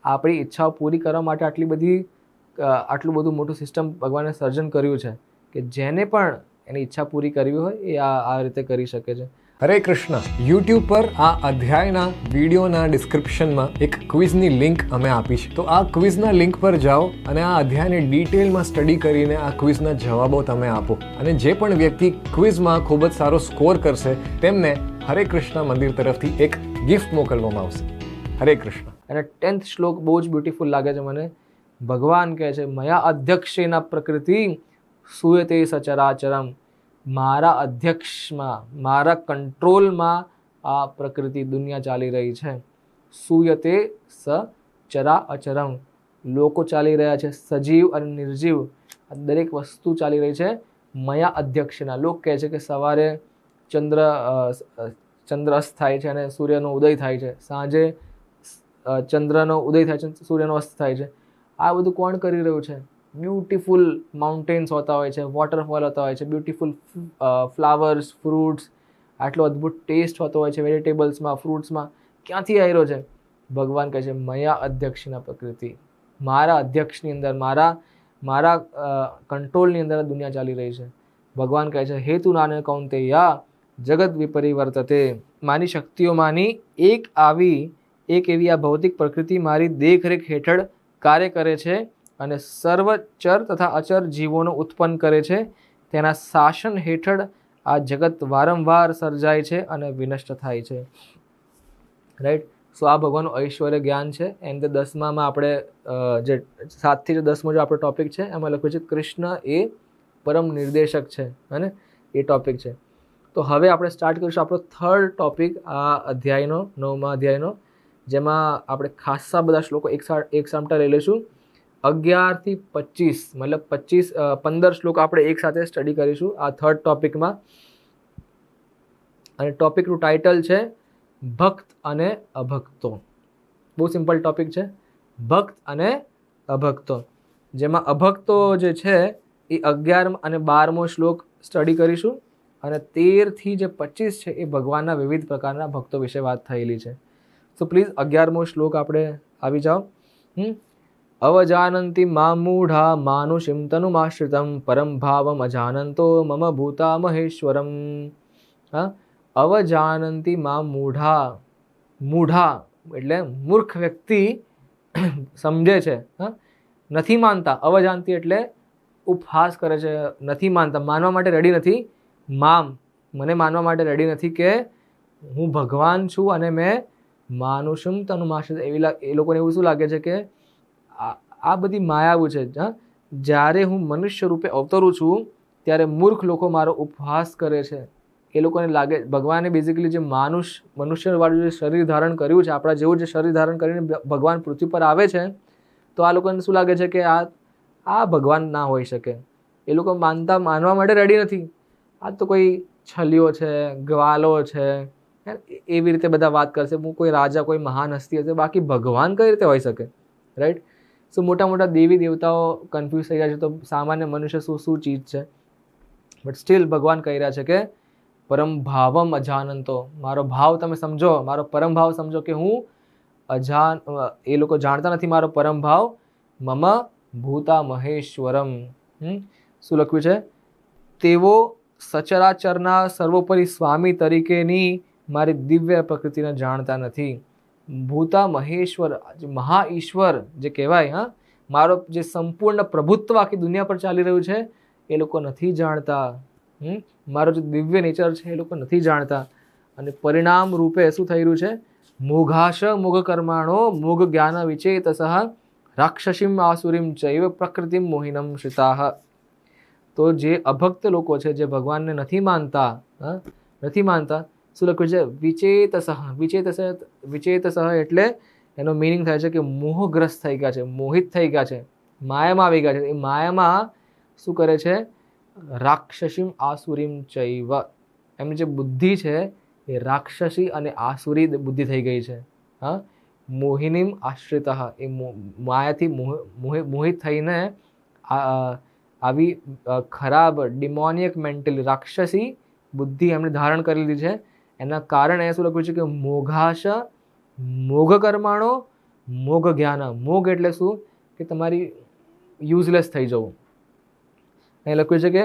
આપણી ઈચ્છાઓ પૂરી કરવા માટે આટલું બધું મોટું સિસ્ટમ ભગવાને સર્જન કર્યું છે કે જેને પણ એની ઈચ્છા પૂરી કરવી હોય એ આ રીતે કરી શકે છે. હરે કૃષ્ણ. યુટ્યુબ પર આ અધ્યાયના વિડીયોના ડિસ્ક્રિપ્શનમાં એક ક્વિઝની લિંક અમે આપી છે. તો આ ક્વિઝના લિંક પર જાઓ અને આ અધ્યાયને ડિટેલમાં સ્ટડી કરીને આ ક્વિઝના જવાબો તમે આપો. અને જે પણ વ્યક્તિ ક્વિઝમાં ખૂબ જ સારો સ્કોર કરશે તેમને હરે કૃષ્ણ મંદિર તરફથી એક ગિફ્ટ મોકલવામાં આવશે. હરે કૃષ્ણ. અને 10th શ્લોક બહુ જ બ્યુટીફુલ લાગે છે મને. ભગવાન કહે છે મયા અધ્યક્ષેના પ્રકૃતિ સુયતે સચરાચરમ. મારા અધ્યક્ષમાં, મારા કંટ્રોલમાં આ પ્રકૃતિ દુનિયા ચાલી રહી છે. સુયતે સચરા અચરમ. લોકો ચાલી રહ્યા છે, સજીવ અને નિર્જીવ, આ દરેક વસ્તુ ચાલી રહી છે મયા અધ્યક્ષના. લોક કહે છે કે સવારે ચંદ્ર અસ્ત થાય છે અને સૂર્યનો ઉદય થાય છે, સાંજે ચંદ્રનો ઉદય થાય છે, સૂર્યનો અસ્ત થાય છે. આ બધું કોણ કરી રહ્યું છે? બ્યુટીફુલ માઉન્ટેન્સ હોતા હોય છે, વોટરફોલ હોતા હોય છે, બ્યુટીફુલ ફ્લાવર્સ, ફ્રૂટ્સ, આટલો અદ્ભુત ટેસ્ટ હોતો હોય છે વેજીટેબલ્સમાં, ફ્રૂટ્સમાં. ક્યાંથી આવ્યો છે? ભગવાન કહે છે મયા અધ્યક્ષના પ્રકૃતિ. મારા અધ્યક્ષની અંદર, મારા કંટ્રોલની અંદર દુનિયા ચાલી રહી છે. ભગવાન કહે છે હેતુ નાને કૌંતેયા જગત વિપરિવર્તતે. મારી શક્તિઓમાંની એક એવી આ ભૌતિક પ્રકૃતિ મારી દેખરેખ હેઠળ કાર્ય કરે છે અને સર્વ ચર તથા અચર જીવોનો ઉત્પન્ન કરે છે. તેના શાસન હેઠળ આ જગત વારંવાર સર્જાય છે અને વિનષ્ટ થાય છે. રાઈટ. સો આ ભગવાનનું ઐશ્વર્ય જ્ઞાન છે. એમ તે 10માં આપણે જે 7 થી 10મો જે આપણો ટોપિક છે એમાં લખ્યું છે કૃષ્ણ એ પરમ નિર્દેશક છે, અને એ ટોપિક છે. તો હવે આપણે સ્ટાર્ટ કરીશું આપણો થર્ડ ટોપિક આ અધ્યાયનો, 9મા અધ્યાયનો, જેમાં આપણે ખાસા બધા શ્લોકો એક સામટા લઈ લઈશું. 11 થી 25 મતલબ 15 શ્લોક આપણે એક સાથે સ્ટડી કરીશું આ થર્ડ ટોપિકમાં. અને ટોપિકનું ટાઇટલ છે ભક્ત અને અભક્તો. બહુ સિમ્પલ ટોપિક છે, ભક્ત અને અભક્તો, જેમાં અભક્તો જે છે એ 11 અને 12મો શ્લોક સ્ટડી કરીશું અને 13 થી જે 25 છે એ ભગવાનના વિવિધ પ્રકારના ભક્તો વિશે વાત થયેલી છે. સો પ્લીઝ 11મો શ્લોક આપણે આવી જાઓ. અવજાનંતિ મામ મૂઢા માનુષિમ તનુમાશ્રિતમ પરમ ભાવમ અજાનંતો મમ ભૂતા મહેશ્વરમ. અવજાનંતિ મામ મૂઢા, મૂઢા એટલે મૂર્ખ વ્યક્તિ સમજે છે, નથી માનતા. અવજાનતી એટલે ઉપહાસ કરે છે, નથી માનતા, માનવા માટે રેડી નથી. મામ મને માનવા માટે રેડી નથી કે હું ભગવાન છું અને મેં માનુષમ તનુમાશ્રિત. એ લોકોને એવું શું લાગે છે કે આ બધી માયાવું છે. જ્યારે હું મનુષ્ય રૂપે અવતરું છું ત્યારે મૂર્ખ લોકો મારો ઉપહાસ કરે છે. એ લોકોને લાગે ભગવાને બેઝિકલી જે મનુષ્યવાળું જે શરીર ધારણ કર્યું છે, આપણા જેવું જે શરીર ધારણ કરીને ભગવાન પૃથ્વી પર આવે છે, તો આ લોકોને શું લાગે છે કે આ ભગવાન ના હોઈ શકે. એ લોકો માનવા માટે રેડી નથી. આ તો કોઈ છલિયો છે, ગ્વાલો છે, એવી રીતે બધા વાત કરશે. હું કોઈ રાજા, કોઈ મહાન હસ્તી હશે, બાકી ભગવાન કઈ રીતે હોઈ શકે, રાઈટ? સો મોટા મોટા દેવી દેવતાઓ કન્ફ્યુઝ થઈ જાય છે, તો સામાન્ય મનુષ્ય શું ચીજ છે? બટ સ્ટીલ ભગવાન કહી રહ્યા છે કે પરમ ભાવમ અજાનંતો, મારો ભાવ તમે સમજો, મારો પરમ ભાવ સમજો કે હું એ લોકો જાણતા નથી મારો પરમ ભાવ. મમ ભૂતા મહેશ્વરમ. શું લખ્યું છે? તેઓ સચરાચરના સર્વોપરી સ્વામી તરીકેની મારી દિવ્ય પ્રકૃતિને જાણતા નથી. ભૂતા મહેશ્વર, મહાઈશ્વર જે કહેવાય, મારો જે સંપૂર્ણ પ્રભુત્વ આખી દુનિયા પર ચાલી રહ્યું છે એ લોકો નથી જાણતા. મારો જે દિવ્ય નેચર છે એ લોકો નથી જાણતા. અને પરિણામ રૂપે શું થઈ રહ્યું છે? મોઘાશ મોઘ કર્માણો મોઘ જ્ઞાન વિચેતસઃ રાક્ષસીમ આસુરીમ ચૈવ પ્રકૃતિમ મોહિનમ શ્રિતાઃ. તો જે અભક્ત લોકો છે, જે ભગવાનને નથી માનતા, શું લખ્યું છે? વિચેતસઃ. વિચેતસઃ એટલે એનો મિનિંગ થાય છે કે મોહગ્રસ્ત થઈ ગયા છે, મોહિત થઈ ગયા છે, માયામાં આવી ગયા છે. એ માયામાં શું કરે છે? રાક્ષસીમ આસુરીમ ચૈવ. એમની જે બુદ્ધિ છે એ રાક્ષસી અને આસુરી બુદ્ધિ થઈ ગઈ છે. મોહિનીમ આશ્રિત. એ માયાથી મોહિત થઈને આવી ખરાબ ડિમોનિયક મેન્ટલી રાક્ષસી બુદ્ધિ એમણે ધારણ કરી લીધી છે. એના કારણે શું લખ્યું છે કે મોઘાશ મોઘ કર્માણો મોઘ જ્ઞાન. મોઘ એટલે શું? કે તમારી યુઝલેસ થઈ જવું. અહીં લખ્યું છે કે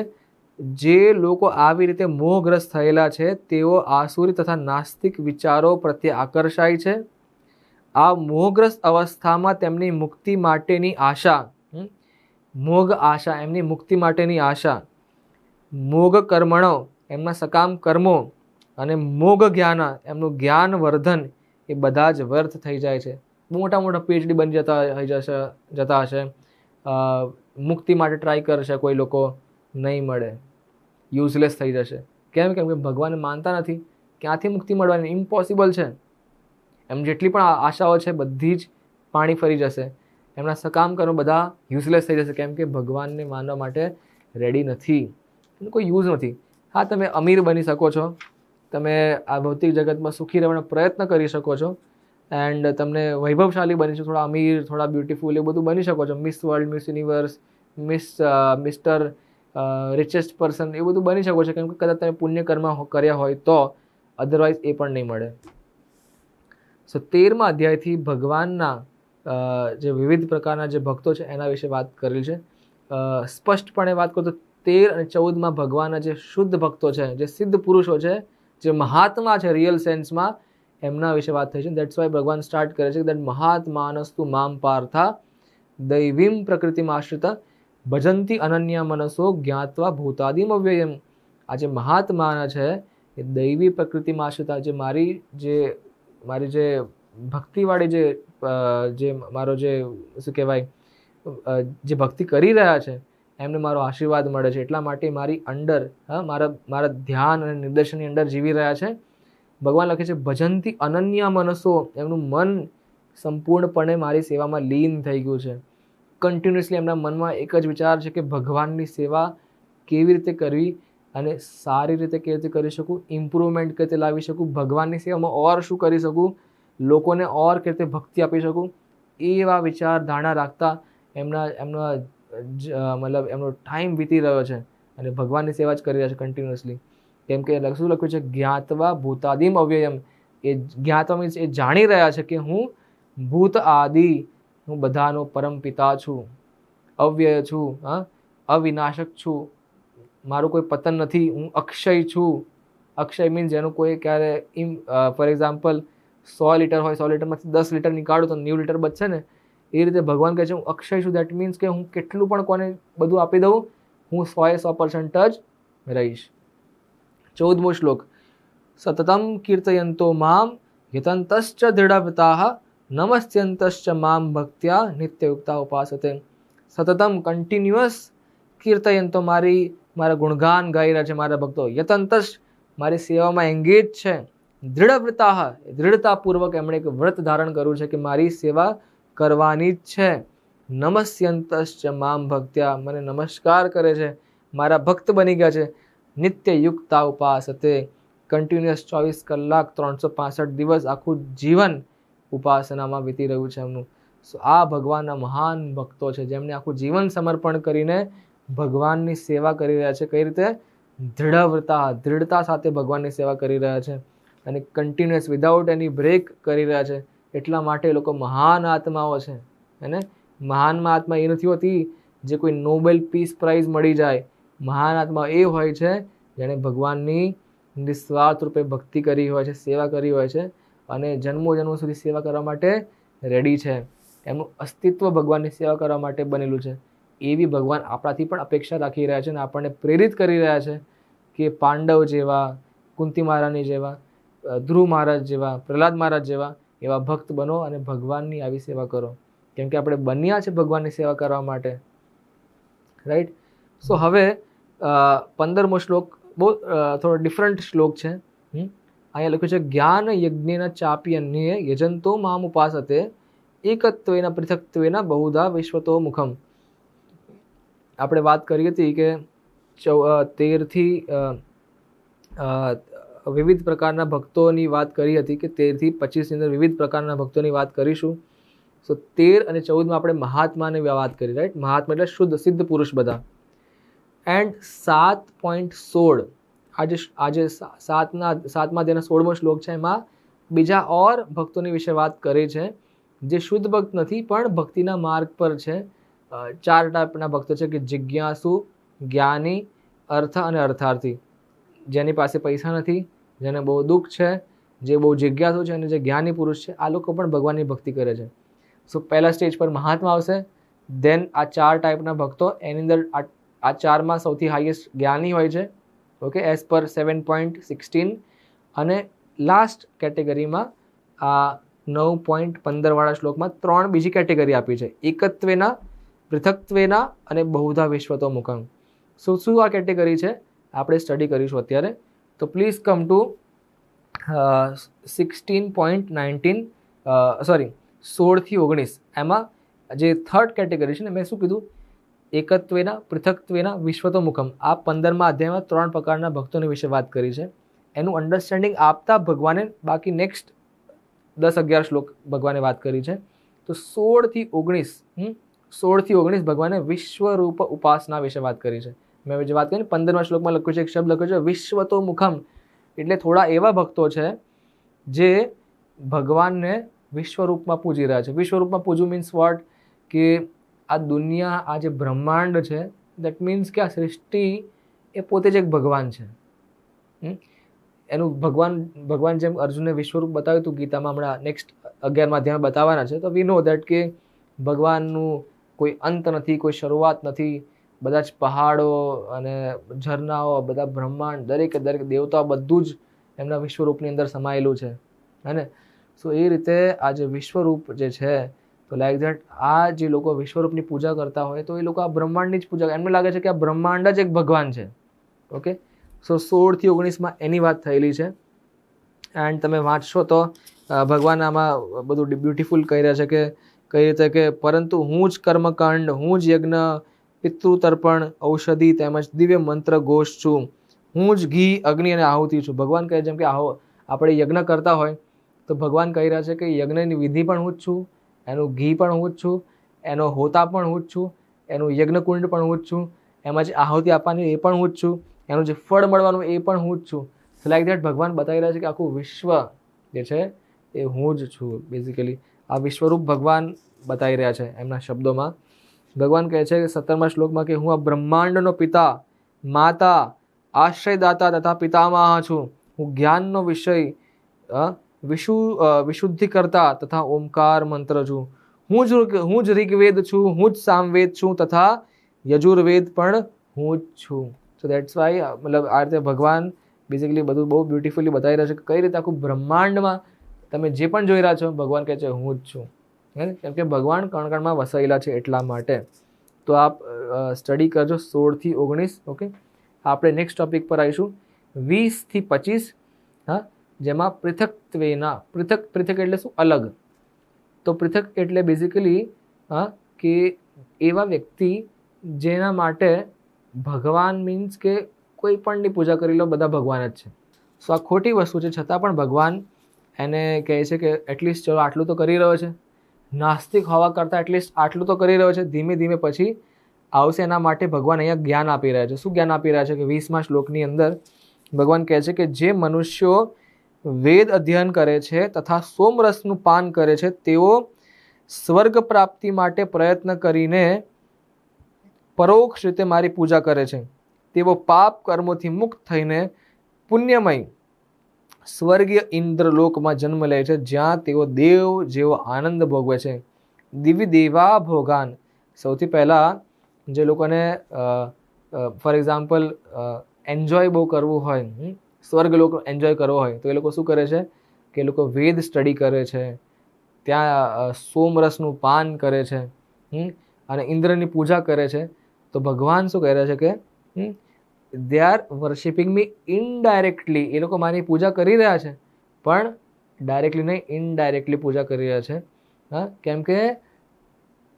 જે લોકો આવી રીતે મોહગ્રસ્ત થયેલા છે તેઓ આસુરી તથા નાસ્તિક વિચારો પ્રત્યે આકર્ષાય છે. આ મોહગ્રસ્ત અવસ્થામાં તેમની મુક્તિ માટેની આશા, મોઘ આશા, એમની મુક્તિ માટેની આશા, મોઘ કર્મણો એમના સકામ કર્મો અને મોઘ જ્ઞાન એમનું જ્ઞાન વર્ધન એ બધા જ વ્યર્થ થઈ જાય છે. મોટા મોટા PhD બની જતા હશે, મુક્તિ માટે ટ્રાય કરશે, કોઈ લોકો નહીં મળે, યુઝલેસ થઈ જશે. કેમ કે ભગવાનને માનતા નથી. ક્યાંથી મુક્તિ મળવાની? ઇમ્પોસિબલ છે. એમ જેટલી પણ આશાઓ છે બધી જ પાણી ફરી જશે. એમના સકામ કર્મ બધા યુઝલેસ થઈ જશે, કેમ કે ભગવાનને માનવા માટે રેડી નથી. એનો કોઈ યુઝ નથી. હા, તમે અમીર બની શકો છો, તમે આ ભૌતિક જગતમાં સુખી રહેવાનો પ્રયત્ન કરી શકો છો, એન્ડ તમને વૈભવશાળી બની શકો, થોડા અમીર, થોડા બ્યુટીફુલ, એ બધું બની શકો છો. Miss world, miss universe, mister richest person, એ બધું બની શકો છો, કેમ કે કદાચ તમે પુણ્ય કર્મ કર્યા હોય તો. અધરવાઇઝ એ પણ નહીં મળે. સો 13મા અધ્યાયથી ભગવાનના જે વિવિધ પ્રકારના જે ભક્તો છે એના વિશે વાત કરેલી છે. સ્પષ્ટપણે વાત કરું તો 13 અને 14માં ભગવાનના જે શુદ્ધ ભક્તો છે, જે સિદ્ધ પુરુષો છે, જે મહાત્મા છે રિયલ સેન્સમાં, એમના વિશે વાત થઈ છે. દેટ્સ વાય ભગવાન સ્ટાર્ટ કરે છે દેટ મહાત્માનસ્તુ મામ પાર્થા દૈવીમ પ્રકૃતિમાં આશ્રિતા ભજંતી અનન્ય મનસો જ્ઞાત્વા ભૂતાદિમ અવ્યયમ. આ જે મહાત્માના છે એ દૈવી પ્રકૃતિમાં આશ્રિતા, જે મારી જે ભક્તિવાળી જે મારો જે શું કહેવાય, જે ભક્તિ કરી રહ્યા છે એમને મારો આશીર્વાદ મળે છે, એટલા માટે મારી અંડર, મારા ધ્યાન અને નિર્દેશનની અંડર જીવી રહ્યા છે. ભગવાન લખે છે ભજંતી અનન્ય મનસો, એમનું મન સંપૂર્ણપણે મારી સેવામાં લીન થઈ ગયું છે. કન્ટિન્યુઅસલી એમના મનમાં એક જ વિચાર છે કે ભગવાનની સેવા કેવી રીતે કરવી, અને સારી રીતે કેવી રીતે કરી શકું, ઇમ્પ્રુવમેન્ટ કેવી રીતે લાવી શકું, ભગવાનની સેવામાં ઓર શું કરી શકું, લોકોને ઓર કેવી રીતે ભક્તિ આપી શકું, એવા વિચારધારણા રાખતા મતલબ એમનો ટાઈમ વીતી રહ્યો છે અને ભગવાનની સેવા જ કરી રહ્યા છે કન્ટિન્યુઅસલી. કેમ કે શું લખ્યું છે, જ્ઞાતવા ભૂતાદિમ અવ્યયમ. એ જ્ઞાતવા મીન્સ એ જાણી રહ્યા છે કે હું ભૂત આદિ, હું બધાનો પરમ પિતા છું, અવ્યય છું, અવિનાશક છું, મારું કોઈ પતન નથી, હું અક્ષય છું. અક્ષય મીન્સ જેનું કોઈ ક્યારે ફોર એક્ઝામ્પલ 100 લીટર હોય, 100 લીટરમાંથી 10 લીટર નીકાળું તો 90 લીટર બચશે ને. એ રીતે ભગવાન કહે છે હું અક્ષય છું. દેટ મીન્સ કે હું કેટલું પણ કોને બધું આપી દઉં, હું 100% જ રહીશ. 14મો શ્લોક. સતતમ કીર્તયંતો મામ યતંતશ્ચ દૃઢવ્રતાઃ નમસ્યંતશ્ચ મામ ભક્ત્યા નિત્યયુક્તા ઉપાસતે. સતતમ કન્ટિન્યુઅસ કીર્તયંતો મારા ગુણગાન ગાઈ રહ્યા છે મારા ભક્તો. યતંતશ્ચ મારી સેવામાં એંગેજ છે. દૃઢવ્રતાઃ દૃઢતાપૂર્વક એમણે એક વ્રત ધારણ કર્યું છે કે મારી સેવા કરવાની જ છે. નમસ્યંતશ્ચ મામ ભક્ત્યા મને નમસ્કાર કરે છે, મારા ભક્ત બની ગયા છે. નિત્યયુક્તા ઉપાસતે કન્ટિન્યુઅસ 24 કલાક 365 દિવસ આખું જીવન ઉપાસનામાં વીતી રહ્યું છે એમનું. આ ભગવાનના મહાન ભક્તો છે જેમને આખું જીવન સમર્પણ કરીને ભગવાનની સેવા કરી રહ્યા છે. કઈ રીતે? દૃઢતા સાથે ભગવાનની સેવા કરી રહ્યા છે અને કન્ટિન્યુઅસ વિધાઉટ એની બ્રેક કરી રહ્યા છે. એટલા માટે એ લોકો મહાન આત્માઓ છે. અને મહાનમાં આત્મા એ નથી હોતી જે કોઈ નોબેલ પીસ પ્રાઇઝ મળી જાય. મહાન આત્મા એ હોય છે જેણે ભગવાનની નિસ્વાર્થ રૂપે ભક્તિ કરી હોય છે, સેવા કરી હોય છે અને જન્મો જન્મો સુધી સેવા કરવા માટે રેડી છે. એમનું અસ્તિત્વ ભગવાનની સેવા કરવા માટે બનેલું છે. એવી ભગવાન આપણાથી પણ અપેક્ષા રાખી રહ્યા છે અને આપણને પ્રેરિત કરી રહ્યા છે કે પાંડવ જેવા, કુંતી મહારાણી જેવા, ધ્રુવ મહારાજ જેવા, પ્રહલાદ મહારાજ જેવા એવા ભક્ત બનો અને ભગવાનની આવી સેવા કરો. કેમ કે આપણે બન્યા છે ભગવાનની સેવા કરવા માટે. રાઈટ. સો હવે 15મો શ્લોક બહુ થોડો ડિફરન્ટ શ્લોક છે. અહીંયા લખ્યું છે જ્ઞાન યજ્ઞેન ચાપી અન્યે યજંતો મામ ઉપાસતે એકત્વેન પૃથક્ત્વેન બહુધા વિશ્વતો મુખમ. આપણે વાત કરી હતી કે 13થી વિવિધ પ્રકારના ભક્તોની વાત કરી હતી કે 13થી 25ની અંદર વિવિધ પ્રકારના ભક્તોની વાત કરીશું. સો 13 અને 14માં આપણે મહાત્માની વાત કરી. રાઈટ. મહાત્મા એટલે શુદ્ધ સિદ્ધ પુરુષ બધા. એન્ડ 7.16 આજે 7મા અધ્યાયના 16મો શ્લોક છે. એમાં બીજા ઓર ભક્તોની વિશે વાત કરી છે જે શુદ્ધ ભક્ત નથી પણ ભક્તિના માર્ગ પર છે. 4 ટાઈપના ભક્તો છે કે જિજ્ઞાસુ, જ્ઞાની, અર્થ અને અર્થાર્થી. જેની પાસે પૈસા નથી, જેને બહુ દુઃખ છે, જે બહુ જિજ્ઞાસુ છે અને જે જ્ઞાની પુરુષ છે, આ લોકો પણ ભગવાનની ભક્તિ કરે છે. સો પહેલા સ્ટેજ પર મહાત્મા આવશે, દેન આ 4 ટાઈપના ભક્તો. એની અંદર આ 4માં સૌથી હાઈએસ્ટ જ્ઞાની હોય છે, ઓકે, એઝ પર 7.16. અને લાસ્ટ કેટેગરીમાં આ 9.15 વાળા શ્લોકમાં 3 બીજી કેટેગરી આપી છે, એકત્વેના, પૃથક્ત્વેના અને બહુધા વિશ્વતો મુખમ. શું આ કેટેગરી છે આપણે સ્ટડી કરીશું અત્યારે. તો પ્લીઝ કમ ટુ 16.19 16 થી 19. એમાં જે થર્ડ કેટેગરી છે ને, મેં શું કીધું, એકત્વેના, પૃથક્ત્વેના, વિશ્વતો મુખમ. આ 15મા અધ્યાયમાં 3 પ્રકારના ભક્તોની વિશે વાત કરી છે. એનું અન્ડરસ્ટેન્ડિંગ આપતા ભગવાને બાકી નેક્સ્ટ 10-11 શ્લોક ભગવાને વાત કરી છે. તો 16 થી 19 ભગવાને વિશ્વરૂપ ઉપાસના વિશે વાત કરી છે. મેં જે વાત કરી 15મા શ્લોકમાં લખ્યું છે, એક શબ્દ લખ્યો છે વિશ્વતો મુખમ. એટલે થોડા એવા ભક્તો છે જે ભગવાનને વિશ્વરૂપમાં પૂજી રહ્યા છે. વિશ્વરૂપમાં પૂજવું મીન્સ વોટ? કે આ દુનિયા, આ જે બ્રહ્માંડ છે, દેટ મીન્સ કે આ સૃષ્ટિ એ પોતે જ એક ભગવાન છે. એનું ભગવાન જેમ અર્જુનને વિશ્વરૂપ બતાવ્યું હતું ગીતામાં, હમણાં નેક્સ્ટ 11મા અધ્યાયમાં બતાવવાના છે. તો વી નો દેટ કે ભગવાનનું કોઈ અંત નથી, કોઈ શરૂઆત નથી. બધા જ પહાડો અને ઝરણાઓ, બધા બ્રહ્માંડ, દરેકે દેવતાઓ બધું જ એમના વિશ્વરૂપની અંદર સમાયેલું છે. હે. સો એ રીતે આ જે વિશ્વરૂપ જે છે, તો લાઈક દેટ આ જે લોકો વિશ્વરૂપની પૂજા કરતા હોય તો એ લોકો આ બ્રહ્માંડની જ પૂજા, એમને લાગે છે કે આ બ્રહ્માંડ જ એક ભગવાન છે. ઓકે. સો 16 થી 19માં એની વાત થયેલી છે. એન્ડ તમે વાંચશો તો ભગવાન આમાં બધું બ્યુટીફુલ કહી રહ્યા છે કે કઈ રીતે કે પરંતુ હું જ કર્મકાંડ, હું જ યજ્ઞ, પિતૃતર્પણ, ઔષધિ તેમજ દિવ્ય મંત્ર ઘોષ છું. હું જ ઘી, અગ્નિ અને આહુતિ છું. ભગવાન કહે જેમ કે આપણે યજ્ઞ કરતા હોય તો ભગવાન કહી રહ્યા છે કે યજ્ઞની વિધિ પણ હું જ છું, એનું ઘી પણ હું જ છું, એનો હોતા પણ હું જ છું, એનું યજ્ઞકુંડ પણ હું જ છું, એમાં જે આહુતિ આપવાની એ પણ હું જ છું, એનું જે ફળ મળવાનું એ પણ હું જ છું. સો લાઈક દેટ ભગવાન બતાવી રહ્યા છે કે આખું વિશ્વ જે છે એ હું જ છું. બેઝિકલી આ વિશ્વરૂપ ભગવાન બતાવી રહ્યા છે એમના શબ્દોમાં. ભગવાન કહે છે કે 17મા શ્લોકમાં કે હું આ બ્રહ્માંડનો પિતા, માતા, આશ્રયદાતા તથા પિતામહ છું. હું જ્ઞાનનો વિષય, વિશુદ્ધિ કરતા તથા ઓમકાર મંત્ર છું. હું જ ઋગ્વેદ છું, હું જ સામવેદ છું તથા યજુર્વેદ પણ હું જ છું. સો દેટ્સ વાય મતલબ આ રીતે ભગવાન બેઝિકલી બધું બહુ બ્યુટિફુલી બતાવી રહ્યા છે કે કઈ રીતે આખું બ્રહ્માંડમાં તમે જે પણ જોઈ રહ્યા છો ભગવાન કહે છે હું જ છું. કેમ કે ભગવાન કણ કણમાં વસાયેલા છે એટલા માટે. તો આપ સ્ટડી કરજો 16 થી 19. ઓકે, આપણે નેક્સ્ટ ટોપિક પર આવીશું 20 થી 25. હા, જેમાં પૃથક્ત્વેના, પૃથક એટલે શું? અલગ. તો પૃથક એટલે બેઝિકલી કે એવા વ્યક્તિ જેના માટે ભગવાન મીન્સ કે કોઈ પણની પૂજા કરી લો બધા ભગવાન જ છે. સો આ ખોટી વસ્તુ છે, છતાં પણ ભગવાન એને કહે છે કે એટલીસ્ટ ચલો આટલું તો કરી રહ્યો છે. નાસ્તિક હોવા કરતાં એટલીસ્ટ આટલું તો કરી રહ્યો છે. ધીમે ધીમે પછી આવશે. એના માટે ભગવાન અહીંયા જ્ઞાન આપી રહ્યા છે. શું જ્ઞાન આપી રહ્યા છે કે 20મા શ્લોકની અંદર ભગવાન કહે છે કે જે મનુષ્યો વેદ અધ્યયન કરે છે તથા સોમરસનું પાન કરે છે તેઓ સ્વર્ગ પ્રાપ્તિ માટે પ્રયત્ન કરીને પરોક્ષ રીતે મારી પૂજા કરે છે. તેઓ પાપ કર્મોથી મુક્ત થઈને પુણ્યમય સ્વર્ગીય ઇન્દ્રલોકમાં જન્મ લે છે, જ્યાં તેઓ દેવ જેવો આનંદ ભોગવે છે. દિવ્ય દેવા ભોગાન. સૌથી પહેલાં જે લોકોને ફોર એક્ઝામ્પલ એન્જોય બહુ કરવું હોય, સ્વર્ગલોક એન્જોય કરવો હોય તો એ લોકો શું કરે છે કે એ લોકો વેદ સ્ટડી કરે છે, ત્યાં સોમરસનું પાન કરે છે અને ઇન્દ્રની પૂજા કરે છે. તો ભગવાન શું કહે રહ્યા છે કે દે આર વર્શિપિંગ મી ઇનડાયરેક્ટલી. એ લોકો મારી પૂજા કરી રહ્યા છે પણ ડાયરેક્ટલી નહીં, ઇનડાયરેક્ટલી પૂજા કરી રહ્યા છે. કેમ કે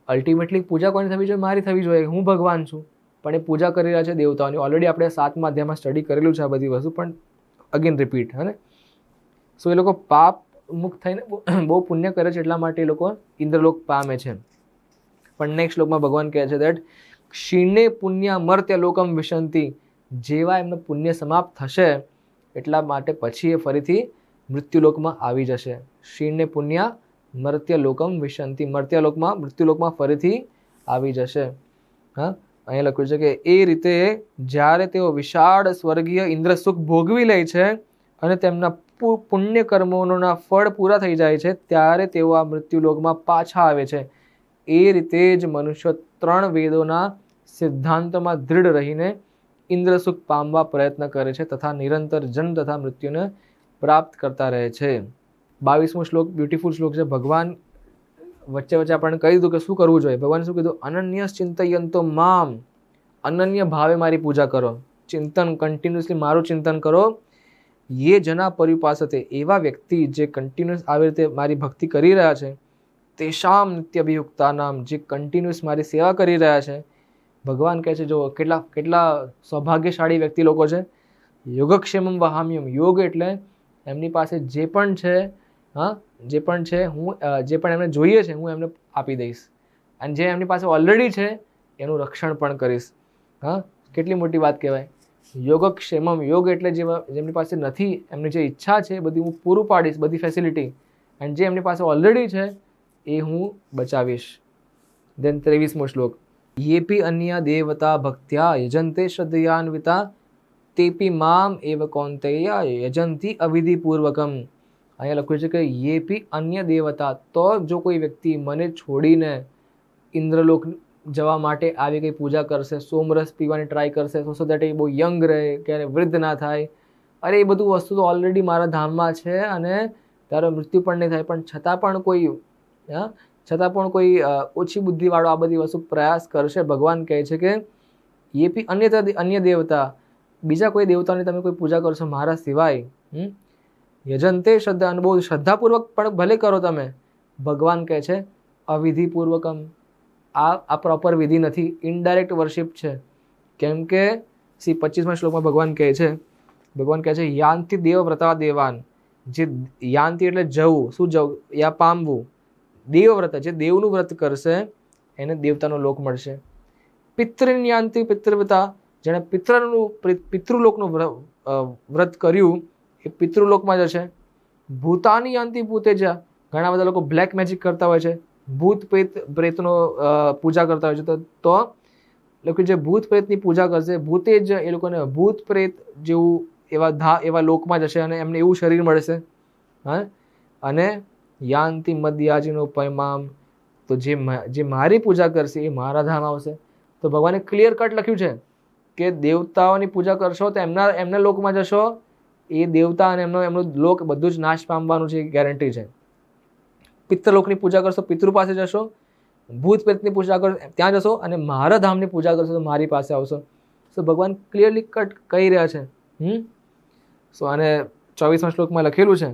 અલ્ટિમેટલી પૂજા કોની થવી જોઈએ? મારી થવી જોઈએ. હું ભગવાન છું પણ એ પૂજા કરી રહ્યા છે દેવતાઓની. ઓલરેડી આપણે 7મા અધ્યાયમાં સ્ટડી કરેલું છે આ બધી વસ્તુ, પણ અગેન રિપીટ. હે ને? સો એ લોકો પાપ મુક્ત થઈને બહુ પુણ્ય કરે છે એટલા માટે એ લોકો ઇન્દ્રલોક પામે છે. પણ નેક્સ્ટ શ્લોકમાં ભગવાન કહે છે દેટ ક્ષીણે પુણ્ય મર્ત્ય લોકમ વિશંતિ. જેવા એમનું પુણ્ય સમાપ્ત થશે એટલા માટે પછી એ ફરીથી મૃત્યુલોકમાં આવી જશે. ક્ષીણે પુણ્ય મર્ત્ય લોકમ વિશંતિ. મૃત્યુલોકમાં ફરીથી આવી જશે. હા, અહીંયા લખ્યું છે કે એ રીતે જ્યારે તેઓ વિશાળ સ્વર્ગીય ઇન્દ્ર સુખ ભોગવી લે છે અને તેમના પુણ્ય કર્મોના ફળ પૂરા થઈ જાય છે ત્યારે તેઓ આ મૃત્યુલોકમાં પાછા આવે છે. એ રીતે જ મનુષ્ય 3 વેદોના સિદ્ધાંતમાં દૃઢ રહીને ઇન્દ્ર સુખ પામવા પ્રયત્ન કરે છે તથા નિરંતર જન્મ તથા મૃત્યુને પ્રાપ્ત કરતા રહે છે. 22મો શ્લોક બ્યુટીફુલ શ્લોક છે. ભગવાન વચ્ચે આપણને કહી દીધું કે શું કરવું જોઈએ. ભગવાન શું કીધું? અનન્ય ચિંતયંતો મામ. અનન્ય ભાવે મારી પૂજા કરો. ચિંતન, કન્ટિન્યુઅસલી મારું ચિંતન કરો. યે જના પર્યુપાસતે. એવા વ્યક્તિ જે કન્ટિન્યુઅસ આવી રીતે મારી ભક્તિ કરી રહ્યા છે, તેષામ નિત્યભિયુક્તા નામ, જે કન્ટિન્યુઅસ મારી સેવા કરી રહ્યા છે. ભગવાન કહે છે જો કેટલા સૌભાગ્યશાળી વ્યક્તિ લોકો છે. યોગક્ષેમમ વહામ્યમ. યોગ એટલે એમની પાસે જે પણ છે, જે પણ એમને જોઈએ છે હું એમને આપી દઈશ, અને જે એમની પાસે ઓલરેડી છે એનું રક્ષણ પણ કરીશ. કેટલી મોટી વાત કહેવાય. યોગક્ષેમમ. યોગ એટલે જેમની પાસે નથી, એમની જે ઈચ્છા છે એ બધી હું પૂરું પાડીશ, બધી ફેસિલિટી, અને જે એમની પાસે ઓલરેડી છે એ હું બચાવીશ. દેન 23મો શ્લોક. યેપી અન્ય દેવતા ભક્ત્યા યજંતે શ્રદ્ધયાન્વિતા તેપી મામ એવ કૌંતેય યજંતી અવિધિપૂર્વકમ. અહીંયા લખ્યું છે કે યેપી અન્ય દેવતા. તો જો કોઈ વ્યક્તિ મને છોડીને ઇન્દ્રલોક જવા માટે આવી કંઈ પૂજા કરશે, સોમરસ પીવાની ટ્રાય કરશે સો દેટ એ બહુ યંગ રહે, ક્યારે વૃદ્ધ ના થાય. અરે એ બધું વસ્તુ તો ઓલરેડી મારા ધામમાં છે અને તારો મૃત્યુ પણ નહીં થાય, પણ છતાં પણ કોઈ ઓછી બુદ્ધિવાળો આ બધી વસ્તુ પ્રયાસ કરશે. ભગવાન કહે છે કે એ બી અન્ય દેવતા, બીજા કોઈ દેવતાની તમે કોઈ પૂજા કરશો મારા સિવાય, યજંતે શ્રદ્ધા, અને બહુ શ્રદ્ધાપૂર્વક પણ ભલે કરો તમે, ભગવાન કહે છે અવિધિપૂર્વકમ. આ પ્રોપર વિધિ નથી, ઇનડાયરેક્ટ વર્શિપ છે. કેમ કે 25મા શ્લોકમાં ભગવાન કહે છે યાંતિ દેવવ્રતા દેવાન, જે યાંતિ એટલે જવું, શું જવું, યા પામવું, દેવવ્રત જે દેવનું વ્રત કરશે એને દેવતાનો લોક મળશે. પિતૃન યાંતિ પિતૃવ્રતા, જેણે પિતૃલોકનું વ્રત કર્યું એ પિતૃલોકમાં જશે. ભૂતાની યાંતિ ભૂતેજા, ઘણા બધા લોકો બ્લેક મેજિક કરતા હોય છે, ભૂત પ્રેતનો પૂજા કરતા હોય છે, તો લોકો જે ભૂત પ્રેતની પૂજા કરશે ભૂતેજ, એ લોકોને ભૂત પ્રેત જેવું એવા લોકમાં જશે અને એમને એવું શરીર મળશે. હા, અને યાંતિ મદ્યાજીનો પયમામ, તો જે મારી પૂજા કરશે એ મારા ધામ આવશે. તો ભગવાને ક્લિયર કટ લખ્યું છે કે દેવતાઓની પૂજા કરશો તો એમના લોકમાં જશો, એ દેવતા અને એમનો લોક બધું જ નાશ પામવાનું છે, ગેરંટી છે. પિતૃલોકની પૂજા કરશો પિતૃ પાસે જશો, ભૂત પ્રેતની પૂજા કરશો ત્યાં જશો, અને મારા ધામની પૂજા કરશો તો મારી પાસે આવશો. સો ભગવાન ક્લિયરલી કટ કહી રહ્યા છે. સો અને 24મા શ્લોકમાં લખેલું છે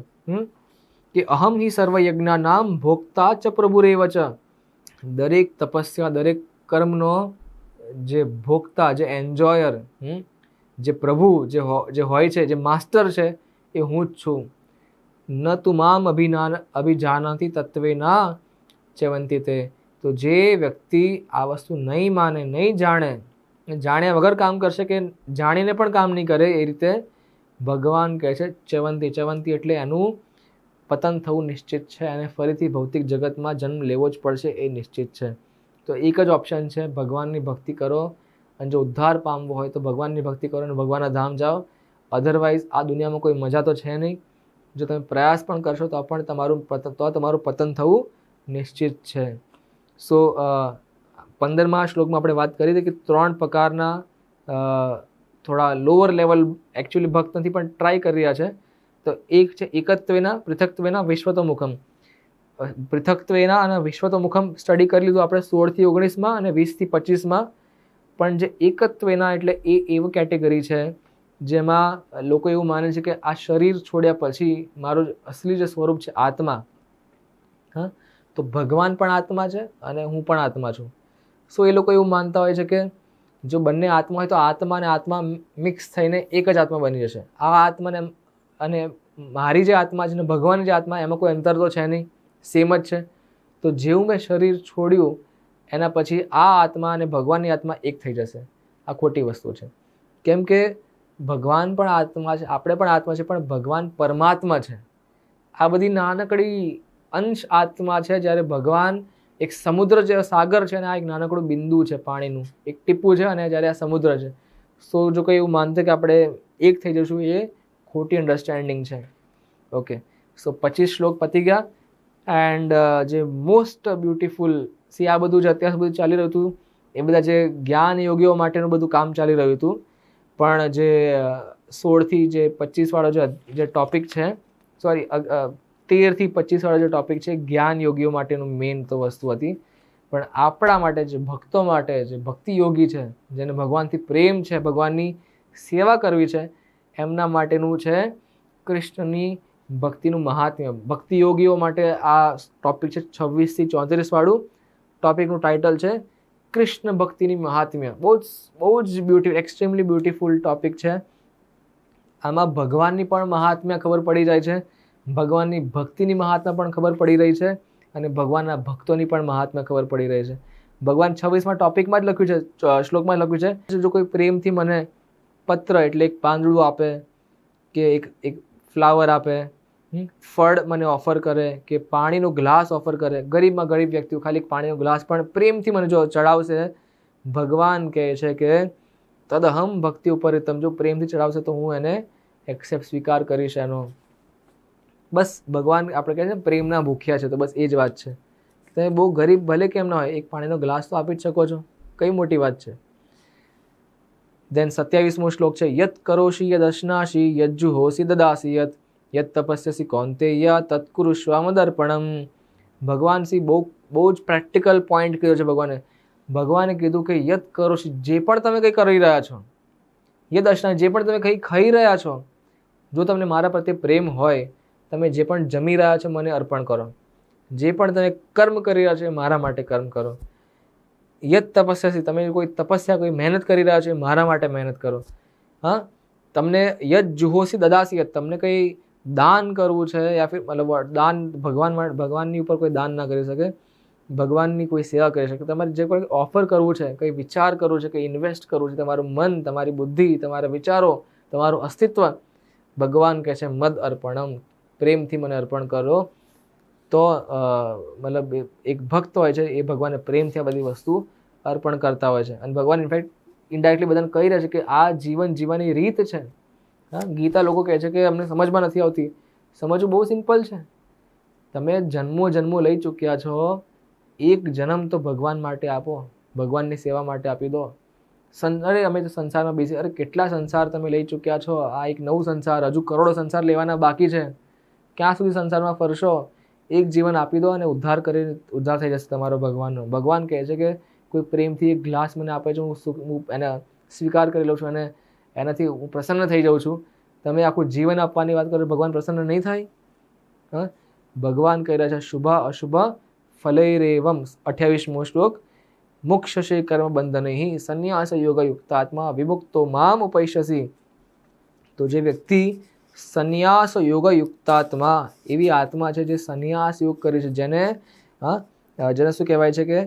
કે અહમ હિ સર્વ યજ્ઞાનામ ભોક્તા ચ પ્રભુરેવ ચ, દરેક તપસ્યા દરેક કર્મનો જે ભોક્તા, જે એન્જોયર, જે પ્રભુ જે હોય છે, જે માસ્ટર છે એ હું જ છું. ન તું મામ અભિજાનાતિ તત્વેના ચવંતી તે, તો જે વ્યક્તિ આ વસ્તુ નહીં માને, નહીં જાણે, જાણ્યા વગર કામ કરશે કે જાણીને પણ કામ નહીં કરે, એ રીતે ભગવાન કહે છે ચવંતી એટલે એનું પતન થવું નિશ્ચિત છે, અને ફરીથી ભૌતિક જગતમાં જન્મ લેવો જ પડશે એ નિશ્ચિત છે. તો એક જ ઓપ્શન છે, ભગવાનની ભક્તિ કરો, અને જો ઉદ્ધાર પામવો હોય તો ભગવાનની ભક્તિ કરો અને ભગવાનના ધામ જાઓ. અધરવાઇઝ આ દુનિયામાં કોઈ મજા તો છે નહીં. જો તમે પ્રયાસ પણ કરશો તો પણ તમારું પતન થવું નિશ્ચિત છે. સો 15મા શ્લોકમાં આપણે વાત કરી હતી કે 3 પ્રકારના થોડા લોઅર લેવલ એકચ્યુઅલી ભક્ત નથી પણ ટ્રાય કરી રહ્યા છે. તો એક છે એકત્વેના પૃથક્ત્વેના વિશ્વતોમુખમ. પૃથક્ત્વેના અને વિશ્વતોમુખમ સ્ટડી કરી લીધું આપણે 16 થી 19માં અને 20 થી 25માં. પણ જે એકત્વેના એટલે એ એવી કેટેગરી છે જેમાં લોકો એવું માને છે કે આ શરીર છોડ્યા પછી મારું અસલી જે સ્વરૂપ છે આત્મા, હા, તો ભગવાન પણ આત્મા છે અને હું પણ આત્મા છું. સો એ લોકો એવું માનતા હોય છે કે જો બંને આત્મા હોય તો આત્મા અને આત્મા મિક્સ થઈને એક જ આત્મા બની જશે. આ આત્માને અને મારી જે આત્મા છે ને ભગવાનની જે આત્મા, એમાં કોઈ અંતર તો છે નહીં, સેમ જ છે. તો જેવું મેં શરીર છોડ્યું એના પછી આ આત્મા અને ભગવાનની આત્મા એક થઈ જશે. આ ખોટી વસ્તુ છે. કેમ કે ભગવાન પણ આત્મા છે, આપણે પણ આત્મા છે, પણ ભગવાન પરમાત્મા છે. આ બધી નાનકડી અંશ આત્મા છે, જ્યારે ભગવાન એક સમુદ્ર જે સાગર છે અને આ એક નાનકડું બિંદુ છે પાણીનું, એક ટીપું છે, અને જ્યારે આ સમુદ્ર છે. સો જો કોઈ એવું માનશે કે આપણે એક થઈ જશું, એ ખોટી અન્ડરસ્ટેન્ડિંગ છે. ઓકે, સો 25 શ્લોક પતી ગયા. એન્ડ જે મોસ્ટ બ્યુટિફુલ આ બધું જે અત્યાર સુધી ચાલી રહ્યું હતું એ બધા જે જ્ઞાન યોગીઓ માટેનું બધું કામ ચાલી રહ્યું હતું, પણ જે 16 થી જે 25 વાળો જે ટોપિક છે, સોરી 13 થી 25 વાળો જે ટોપિક છે, જ્ઞાન યોગીઓ માટેનું મેઇન તો વસ્તુ હતી. પણ આપણા માટે જે ભક્તો માટે, જે ભક્તિ યોગી છે, જેને ભગવાનથી પ્રેમ છે, ભગવાનની સેવા કરવી છે, એમના માટેનું છે કૃષ્ણની ભક્તિનું મહાત્મ્ય. ભક્તિ યોગીઓ માટે આ ટોપિક છે 26 થી 34 વાળું. ટોપિકનું ટાઇટલ છે કૃષ્ણ ભક્તિની મહાત્મ્ય. બહુ જ બ્યુટીફુલ, એક્સ્ટ્રીમલી બ્યુટીફુલ ટોપિક છે. આમાં ભગવાનની પણ મહાત્મ્ય ખબર પડી જાય છે, ભગવાનની ભક્તિની મહાત્મ્ય પણ ખબર પડી રહી છે, અને ભગવાનના ભક્તોની પણ મહાત્મ્ય ખબર પડી રહી છે. ભગવાન 26મા ટોપિકમાં જ લખ્યું છે, શ્લોકમાં લખ્યું છે, જો કોઈ પ્રેમથી મને પત્ર એટલે એક પાંદડું આપે, કે એક ફ્લાવર આપે, ફળ મને ઓફર કરે, કે પાણીનો ગ્લાસ ઓફર કરે, ગરીબમાં ગરીબ વ્યક્તિઓ ખાલી પાણીનો ગ્લાસ પણ પ્રેમથી મને જો ચડાવશે, ભગવાન કહે છે કે તદહમ ભક્તિ ઉપર જો પ્રેમથી ચડાવશે તો હું એને એક્સેપ્ટ સ્વીકાર કરીશ એનો. બસ ભગવાન આપણે કહે છે પ્રેમના ભૂખ્યા છે, તો બસ એ જ વાત છે. તમે બહુ ગરીબ ભલે કેમ ના હોય, એક પાણીનો ગ્લાસ તો આપી જ શકો છો, કઈ મોટી વાત છે. દેન 27મો શ્લોક છે યત કરોશી યદ અશ્નાશી યજ્જુહોસી દદાસી યત તપસ્યસી કૌંતેય તત્કુરુષ્વામદર્પણમ. ભગવાન શ્રી બહુ જ પ્રેક્ટિકલ પોઈન્ટ કર્યો છે ભગવાને કીધું કે યત કરોશી, જે પણ તમે કંઈ કરી રહ્યા છો, યદ અશ્ના, જે પણ તમે કંઈ ખાઈ રહ્યા છો, જો તમને મારા પ્રત્યે પ્રેમ હોય, તમે જે પણ જમી રહ્યા છો મને અર્પણ કરો. જે પણ તમે કર્મ કરી રહ્યા છો એ મારા માટે કર્મ કરો. યત તપસ્યાસી, તમે કોઈ તપસ્યા કોઈ મહેનત કરી રહ્યા છો, મારા માટે મહેનત કરો. હા, તમને યત જુહોસી દદાસી યત, તમને કંઈ દાન કરવું છે યા ફિર મતલબ દાન ભગવાનની ઉપર કોઈ દાન ના કરી શકે, ભગવાનની કોઈ સેવા કરી શકે. તમારે જે કોઈ ઓફર કરવું છે, કંઈ વિચાર કરવું છે, કંઈ ઇન્વેસ્ટ કરવું છે, તમારું મન, તમારી બુદ્ધિ, તમારા વિચારો, તમારું અસ્તિત્વ, ભગવાન કહે છે મદ અર્પણમ, પ્રેમથી મને અર્પણ કરો. તો મતલબ એક ભક્ત હોય છે એ ભગવાનને પ્રેમથી આ બધી વસ્તુ અર્પણ કરતા હોય છે. અને ભગવાન ઇનફેક્ટ ઇનડાયરેક્ટલી બધાને કહી રહ્યા છે કે આ જીવન જીવવાની રીત છે. હા, ગીતા લોકો કહે છે કે અમને સમજમાં નથી આવતી. સમજવું બહુ સિમ્પલ છે. તમે જન્મો જન્મો લઈ ચૂક્યા છો, એક જન્મ તો ભગવાન માટે આપો, ભગવાનની સેવા માટે આપી દો. અરે અમે તો સંસારમાં બેસી, અરે કેટલા સંસાર તમે લઈ ચૂક્યા છો, આ એક નવું સંસાર, હજુ કરોડો સંસાર લેવાના બાકી છે. ક્યાં સુધી સંસારમાં ફરશો? એક જીવન આપી દો અને ઉદ્ધાર થઈ જશે તમારો ભગવાનનો. ભગવાન કહે છે કે કોઈ પ્રેમથી એક ગ્લાસ મને આપે છે, હું એને સ્વીકાર કરી લઉં છું અને એનાથી હું પ્રસન્ન થઈ જાઉં છું. તમે આખું જીવન આપવાની વાત કરો, ભગવાન પ્રસન્ન નહીં થાય? હા, ભગવાન કહી રહ્યા છે શુભ અશુભ ફલૈરેવમ, 28મો શ્લોક, મોક્ષશે કર્મ બંધનૈ સંન્યાસ યોગયુક્તાત્મા વિમુક્તો મામ ઉપૈષ્યસી. તો જે વ્યક્તિ સંન્યાસ યોગયુક્તાત્મા, એવી આત્મા છે જે સંન્યાસ યોગ કરે છે, જેને શું કહેવાય છે કે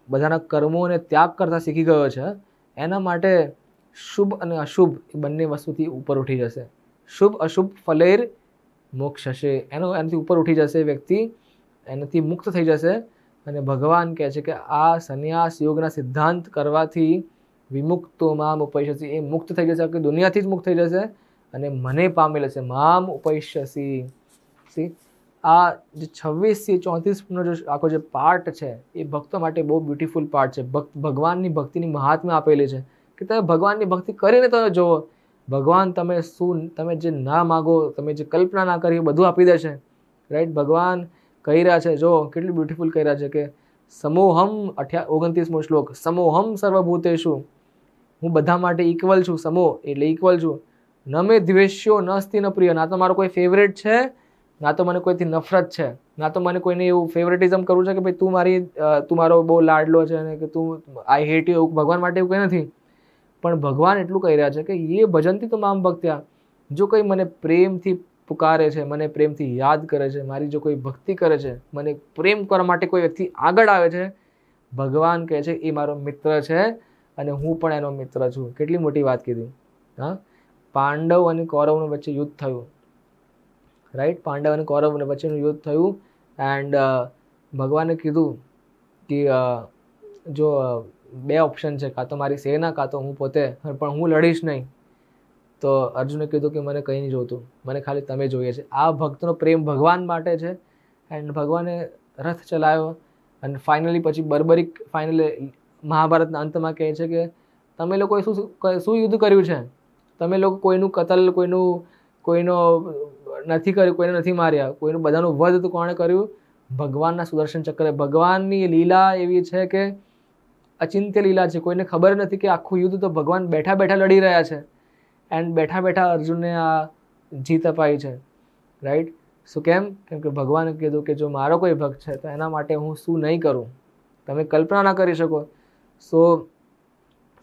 બધાના કર્મોને ત્યાગ કરતા શીખી ગયો છે, એના માટે શુભ અને અશુભ એ બંને વસ્તુથી ઉપર ઉઠી જશે. શુભ અશુભ ફલેર મોક્ષશે, એનાથી ઉપર ઉઠી જશે વ્યક્તિ, એનાથી મુક્ત થઈ જશે. અને ભગવાન કહે છે કે આ સંન્યાસ યોગના સિદ્ધાંત કરવાથી વિમુક્તો મામ ઉપૈષ્યસી, એ મુક્ત થઈ જશે, આખી દુનિયાથી જ મુક્ત થઈ જશે અને મને પામી લેશે. મામ ઉપૈષ્યસી. સી, આ જે 26 થી 34નો જે આખો જે પાર્ટ છે એ ભક્તો માટે બહુ બ્યુટીફુલ પાર્ટ છે. ભગવાનની ભક્તિની મહાત્મ્ય આપેલી છે કે તમે ભગવાનની ભક્તિ કરીને તમે જુઓ, ભગવાન તમે જે ના માગો, તમે જે કલ્પના ના કરી, બધું આપી દેશે. રાઈટ? ભગવાન કહી રહ્યા છે, જો કેટલું બ્યુટીફુલ કહી રહ્યા છે કે સમોહમ, 29મો શ્લોક, સમોહમ સર્વભૂતેષુ, હું બધા માટે ઇક્વલ છું. સમો એટલે ઇક્વલ છું. ન મેં દ્વેષ્યો ન અસ્તિ ન પ્રિય, ના તો મારો કોઈ ફેવરેટ છે, ના તો મને કોઈથી નફરત છે, ના તો મને કોઈને એવું ફેવરેટિઝમ કરવું છે કે ભાઈ તું મારો બહુ લાડલો છે અને કે તું આઈ હેટ યુ. ભગવાન માટે એવું કંઈ નથી. પણ ભગવાન એટલું કહી રહ્યા છે કે એ ભજનથી તો મામ ભક્ત્યા, જો કોઈ મને પ્રેમથી પુકારે છે, મને પ્રેમથી યાદ કરે છે, મારી જો કોઈ ભક્તિ કરે છે, મને પ્રેમ કરવા માટે કોઈ વ્યક્તિ આગળ આવે છે, ભગવાન કહે છે એ મારો મિત્ર છે અને હું પણ એનો મિત્ર છું. કેટલી મોટી વાત કીધી. હા, પાંડવ અને કૌરવનો વચ્ચે યુદ્ધ થયું. રાઈટ? પાંડવ અને કૌરવ વચ્ચેનું યુદ્ધ થયું એન્ડ ભગવાને કીધું કે જો બે ઓપ્શન છે, કાં તો મારી સેના કાં તો હું પોતે, પણ હું લડીશ નહીં. તો અર્જુને કીધું કે મને કંઈ નહીં જોતું, મને ખાલી તમે જોઈએ છે. આ ભક્તનો પ્રેમ ભગવાન માટે છે. એન્ડ ભગવાને રથ ચલાવ્યો અને ફાઇનલી પછી બર્બરિક મહાભારતના અંતમાં કહે છે કે તમે લોકોએ શું યુદ્ધ કર્યું છે? તમે લોકો કોઈનું કતલ, કોઈનો નથી કર્યું, કોઈને નથી માર્યા, કોઈનું બધાનું વધ તો કોણે કર્યું? ભગવાનના સુદર્શન ચક્રે. ભગવાનની લીલા એવી છે કે અચિંત્ય લીલા છે. કોઈને ખબર નથી કે આખું યુદ્ધ તો ભગવાન બેઠા બેઠા લડી રહ્યા છે એન્ડ બેઠા બેઠા અર્જુનને આ જીત અપાઈ છે. રાઈટ? શું કેમ? કેમ કે ભગવાને કીધું કે જો મારો કોઈ ભક્ત છે તો એના માટે હું શું નહીં કરું, તમે કલ્પના ના કરી શકો. સો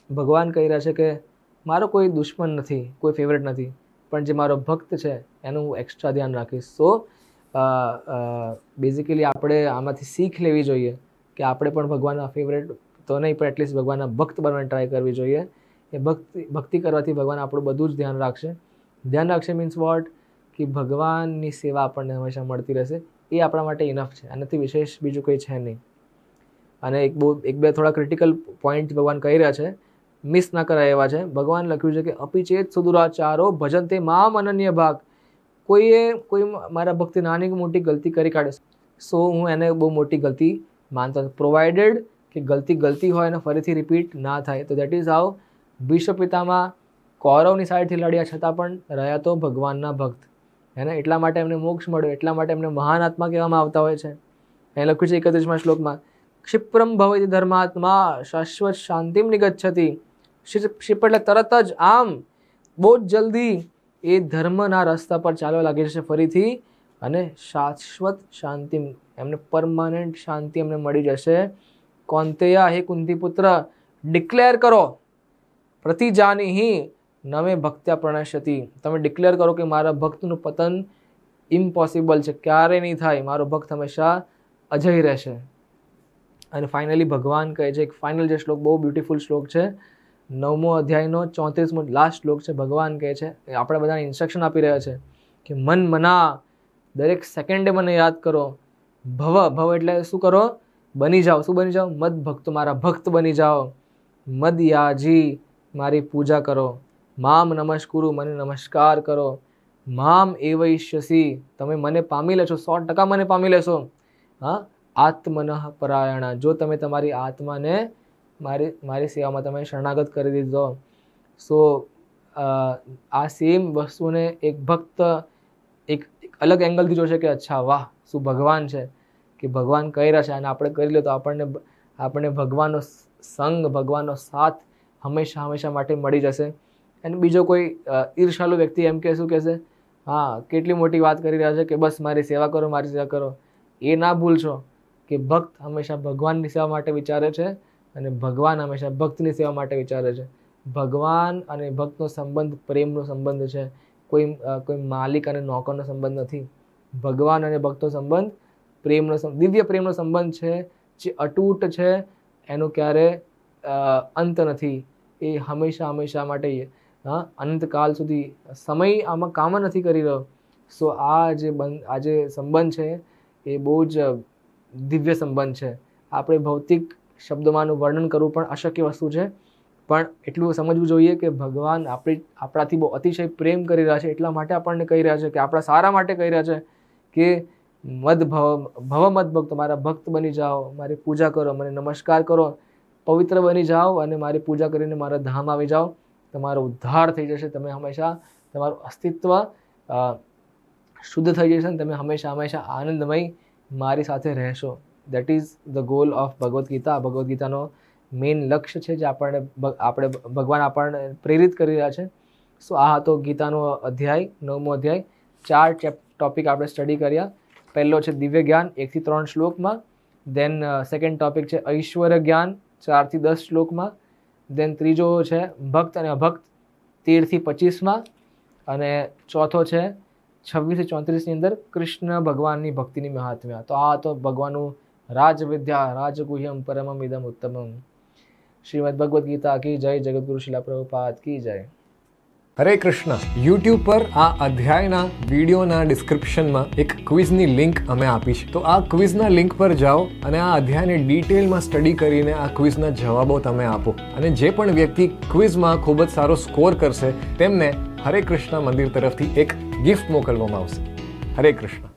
ભગવાન કહી રહ્યા છે કે મારો કોઈ દુશ્મન નથી, કોઈ ફેવરેટ નથી, પણ જે મારો ભક્ત છે એનું હું એક્સ્ટ્રા ધ્યાન રાખીશ. સો બેઝિકલી આપણે આમાંથી શીખ લેવી જોઈએ કે આપણે પણ ભગવાનના ફેવરેટ તો નહીં, પણ એટલીસ્ટ ભગવાનના ભક્ત બનવાની ટ્રાય કરવી જોઈએ. એ ભક્તિ કરવાથી ભગવાન આપણું બધું જ ધ્યાન રાખશે. ધ્યાન રાખશે મીન્સ વોટ? કે ભગવાનની સેવા આપણને હંમેશા મળતી રહેશે. એ આપણા માટે ઇનફ છે, આનાથી વિશેષ બીજું કંઈ છે નહીં. અને એક બે થોડા ક્રિટિકલ પોઈન્ટ ભગવાન કહી રહ્યા છે, મિસ ના કરાય એવા છે. ભગવાન લખ્યું છે કે અપિચેત સુદુરાચારો ભજનતે મામ અનન્ય ભાગ. કોઈ મારા ભક્તિ નાની મોટી ગલતી કરી કાઢે, સો હું એને બહુ મોટી ગલતી માનતો, પ્રોવાઇડેડ કે ગલતી હોય અને ફરીથી રિપીટ ના થાય. તો દેટ ઇઝ હાઉ ભીષ્મ પિતામાં કૌરવની સાઈડથી લડ્યા છતાં પણ રહ્યા તો ભગવાનના ભક્ત. એને એટલા માટે એમને મોક્ષ મળ્યો, એટલા માટે એમને મહાન આત્મા કહેવામાં આવતા હોય છે. એ લખ્યું છે 31મા શ્લોકમાં, ક્ષિપ્રમ ભવતિ ધર્માત્મા શાશ્વત શાંતિમ નિગચ્છતિ. ક્ષિપ એટલે તરત જ, આમ બહુ જ જલ્દી એ ધર્મના રસ્તા પર ચાલવા લાગે છે ફરીથી, અને શાશ્વત શાંતિમ, એમને પરમાનન્ટ શાંતિ એમને મળી જશે. કૌંતેય હે કુંતી પુત્ર, ડિક્લેર કરો, પ્રતિજાનીહિ નમે ભક્ત્યા પ્રણશ્યતિ, તમે ડિક્લેર કરો કે મારા ભક્તનું પતન ઇમ્પોસિબલ છે, ક્યારેય નહીં થાય, મારો ભક્ત હંમેશા અજય રહેશે. અને ફાઇનલી ભગવાન કહે છે, એક ફાઇનલ જે શ્લોક બહુ બ્યુટીફુલ શ્લોક છે, 9મો અધ્યાયનો 34મો લાસ્ટ શ્લોક છે. ભગવાન કહે છે, આપણે બધાને ઇન્સ્ટ્રક્શન આપી રહ્યા છે કે મન મના, દરેક સેકન્ડે મને યાદ કરો. ભવ એટલે શું કરો? બની જાઓ. શું બની જાઓ? મદ ભક્ત, મારા ભક્ત બની જાઓ. મદ યાજી, મારી પૂજા કરો. મામ નમસ્કુરુ, મને નમસ્કાર કરો. મામ એવૈષ્યસી, તમે મને પામી લેશો, 100% મને પામી લેશો. હા, આત્મનઃ પરાયણા, જો તમે તમારી આત્માને મારી સેવામાં તમે શરણાગત કરી દીધો. સો આ સેમ વસ્તુને એક ભક્ત એક અલગ એંગલથી જોશે કે અચ્છા વાહ, શું ભગવાન છે, કે ભગવાન કહી રહ્યા છે અને આપણે કરી લે તો આપણને ભગવાનનો સંગ, ભગવાનનો સાથ હંમેશા માટે મળી જશે. અને બીજો કોઈ ઈર્ષાલુ વ્યક્તિ એમ કે શું કહેશે, હા કેટલી મોટી વાત કરી રહ્યા છે કે બસ મારી સેવા કરો, મારી સેવા કરો. એ ના ભૂલશો કે ભક્ત હંમેશા ભગવાનની સેવા માટે વિચારે છે અને ભગવાન હંમેશા ભક્તની સેવા માટે વિચારે છે. ભગવાન અને ભક્તનો સંબંધ પ્રેમનો સંબંધ છે, કોઈ માલિક અને નોકરનો સંબંધ નથી. ભગવાન અને ભક્તનો સંબંધ દિવ્ય પ્રેમનો સંબંધ છે, જે અતૂટ છે, એનો ક્યારે અંત નથી. એ હંમેશા માટે અનંતકાલ સુધી સમય આમાં કામ નથી કરી રહ્યો. સો આ જે સંબંધ છે એ બહુ જ દિવ્ય સંબંધ છે. આપણે ભૌતિક શબ્દોમાંનું વર્ણન કરવું પણ અશક્ય વસ્તુ છે, પણ એટલું સમજવું જોઈએ કે ભગવાન આપણાથી બહુ અતિશય પ્રેમ કરી રહ્યા છે, એટલા માટે આપણને કહી રહ્યા છે, કે આપણા સારા માટે કહી રહ્યા છે કે ભવ મદ ભક્ત, મારા ભક્ત બની જાઓ, મારી પૂજા કરો, મને નમસ્કાર કરો, પવિત્ર બની જાઓ અને મારી પૂજા કરીને મારા ધામ આવી જાઓ. તમારો ઉદ્ધાર થઈ જશે, તમે હંમેશા તમારું અસ્તિત્વ શુદ્ધ થઈ જશે અને તમે હંમેશા આનંદમય મારી સાથે રહેશો. That is the goal of Bhagavad Gita. Bhagavad ગીતાનો મેઇન લક્ષ્ય છે જે ભગવાન આપણને પ્રેરિત કરી રહ્યા છે. સો આ હતો ગીતાનો અધ્યાય, 9મો અધ્યાય. 4 ટોપિક આપણે સ્ટડી કર્યા. પહેલો છે દિવ્ય જ્ઞાન, 1 થી 3 શ્લોકમાં. દેન સેકન્ડ ટોપિક છે ઐશ્વર્ય જ્ઞાન, 4 થી 10 શ્લોકમાં. દેન ત્રીજો છે ભક્ત અને અભક્ત, 13 થી 25માં. અને ચોથો છે 26 થી 34ની અંદર કૃષ્ણ ભગવાનની ભક્તિની મહાત્મ્ય. તો આ તો ભગવાનનું રાજવિદ્યા, રાજગુહ્યમ પરમમ ઇદમ ઉત્તમમ. શ્રીમદ ભગવદ્ ગીતા કી જય. જગતગુરુ શિલા પ્રભુપાદ કી જય. હરે કૃષ્ણ. યુટ્યુબ પર આ અધ્યાયના વિડીયોના ડિસ્ક્રિપ્શનમાં એક ક્વિઝની લિંક અમે આપી છે. તો આ ક્વિઝના લિંક પર જાઓ અને આ અધ્યાયને ડિટેલમાં સ્ટડી કરીને આ ક્વિઝના જવાબો તમે આપો. અને જે પણ વ્યક્તિ ક્વિઝમાં ખૂબ જ સારો સ્કોર કરશે તેમને હરે કૃષ્ણ મંદિર તરફથી એક ગિફ્ટ મોકલવામાં આવશે. હરે કૃષ્ણ.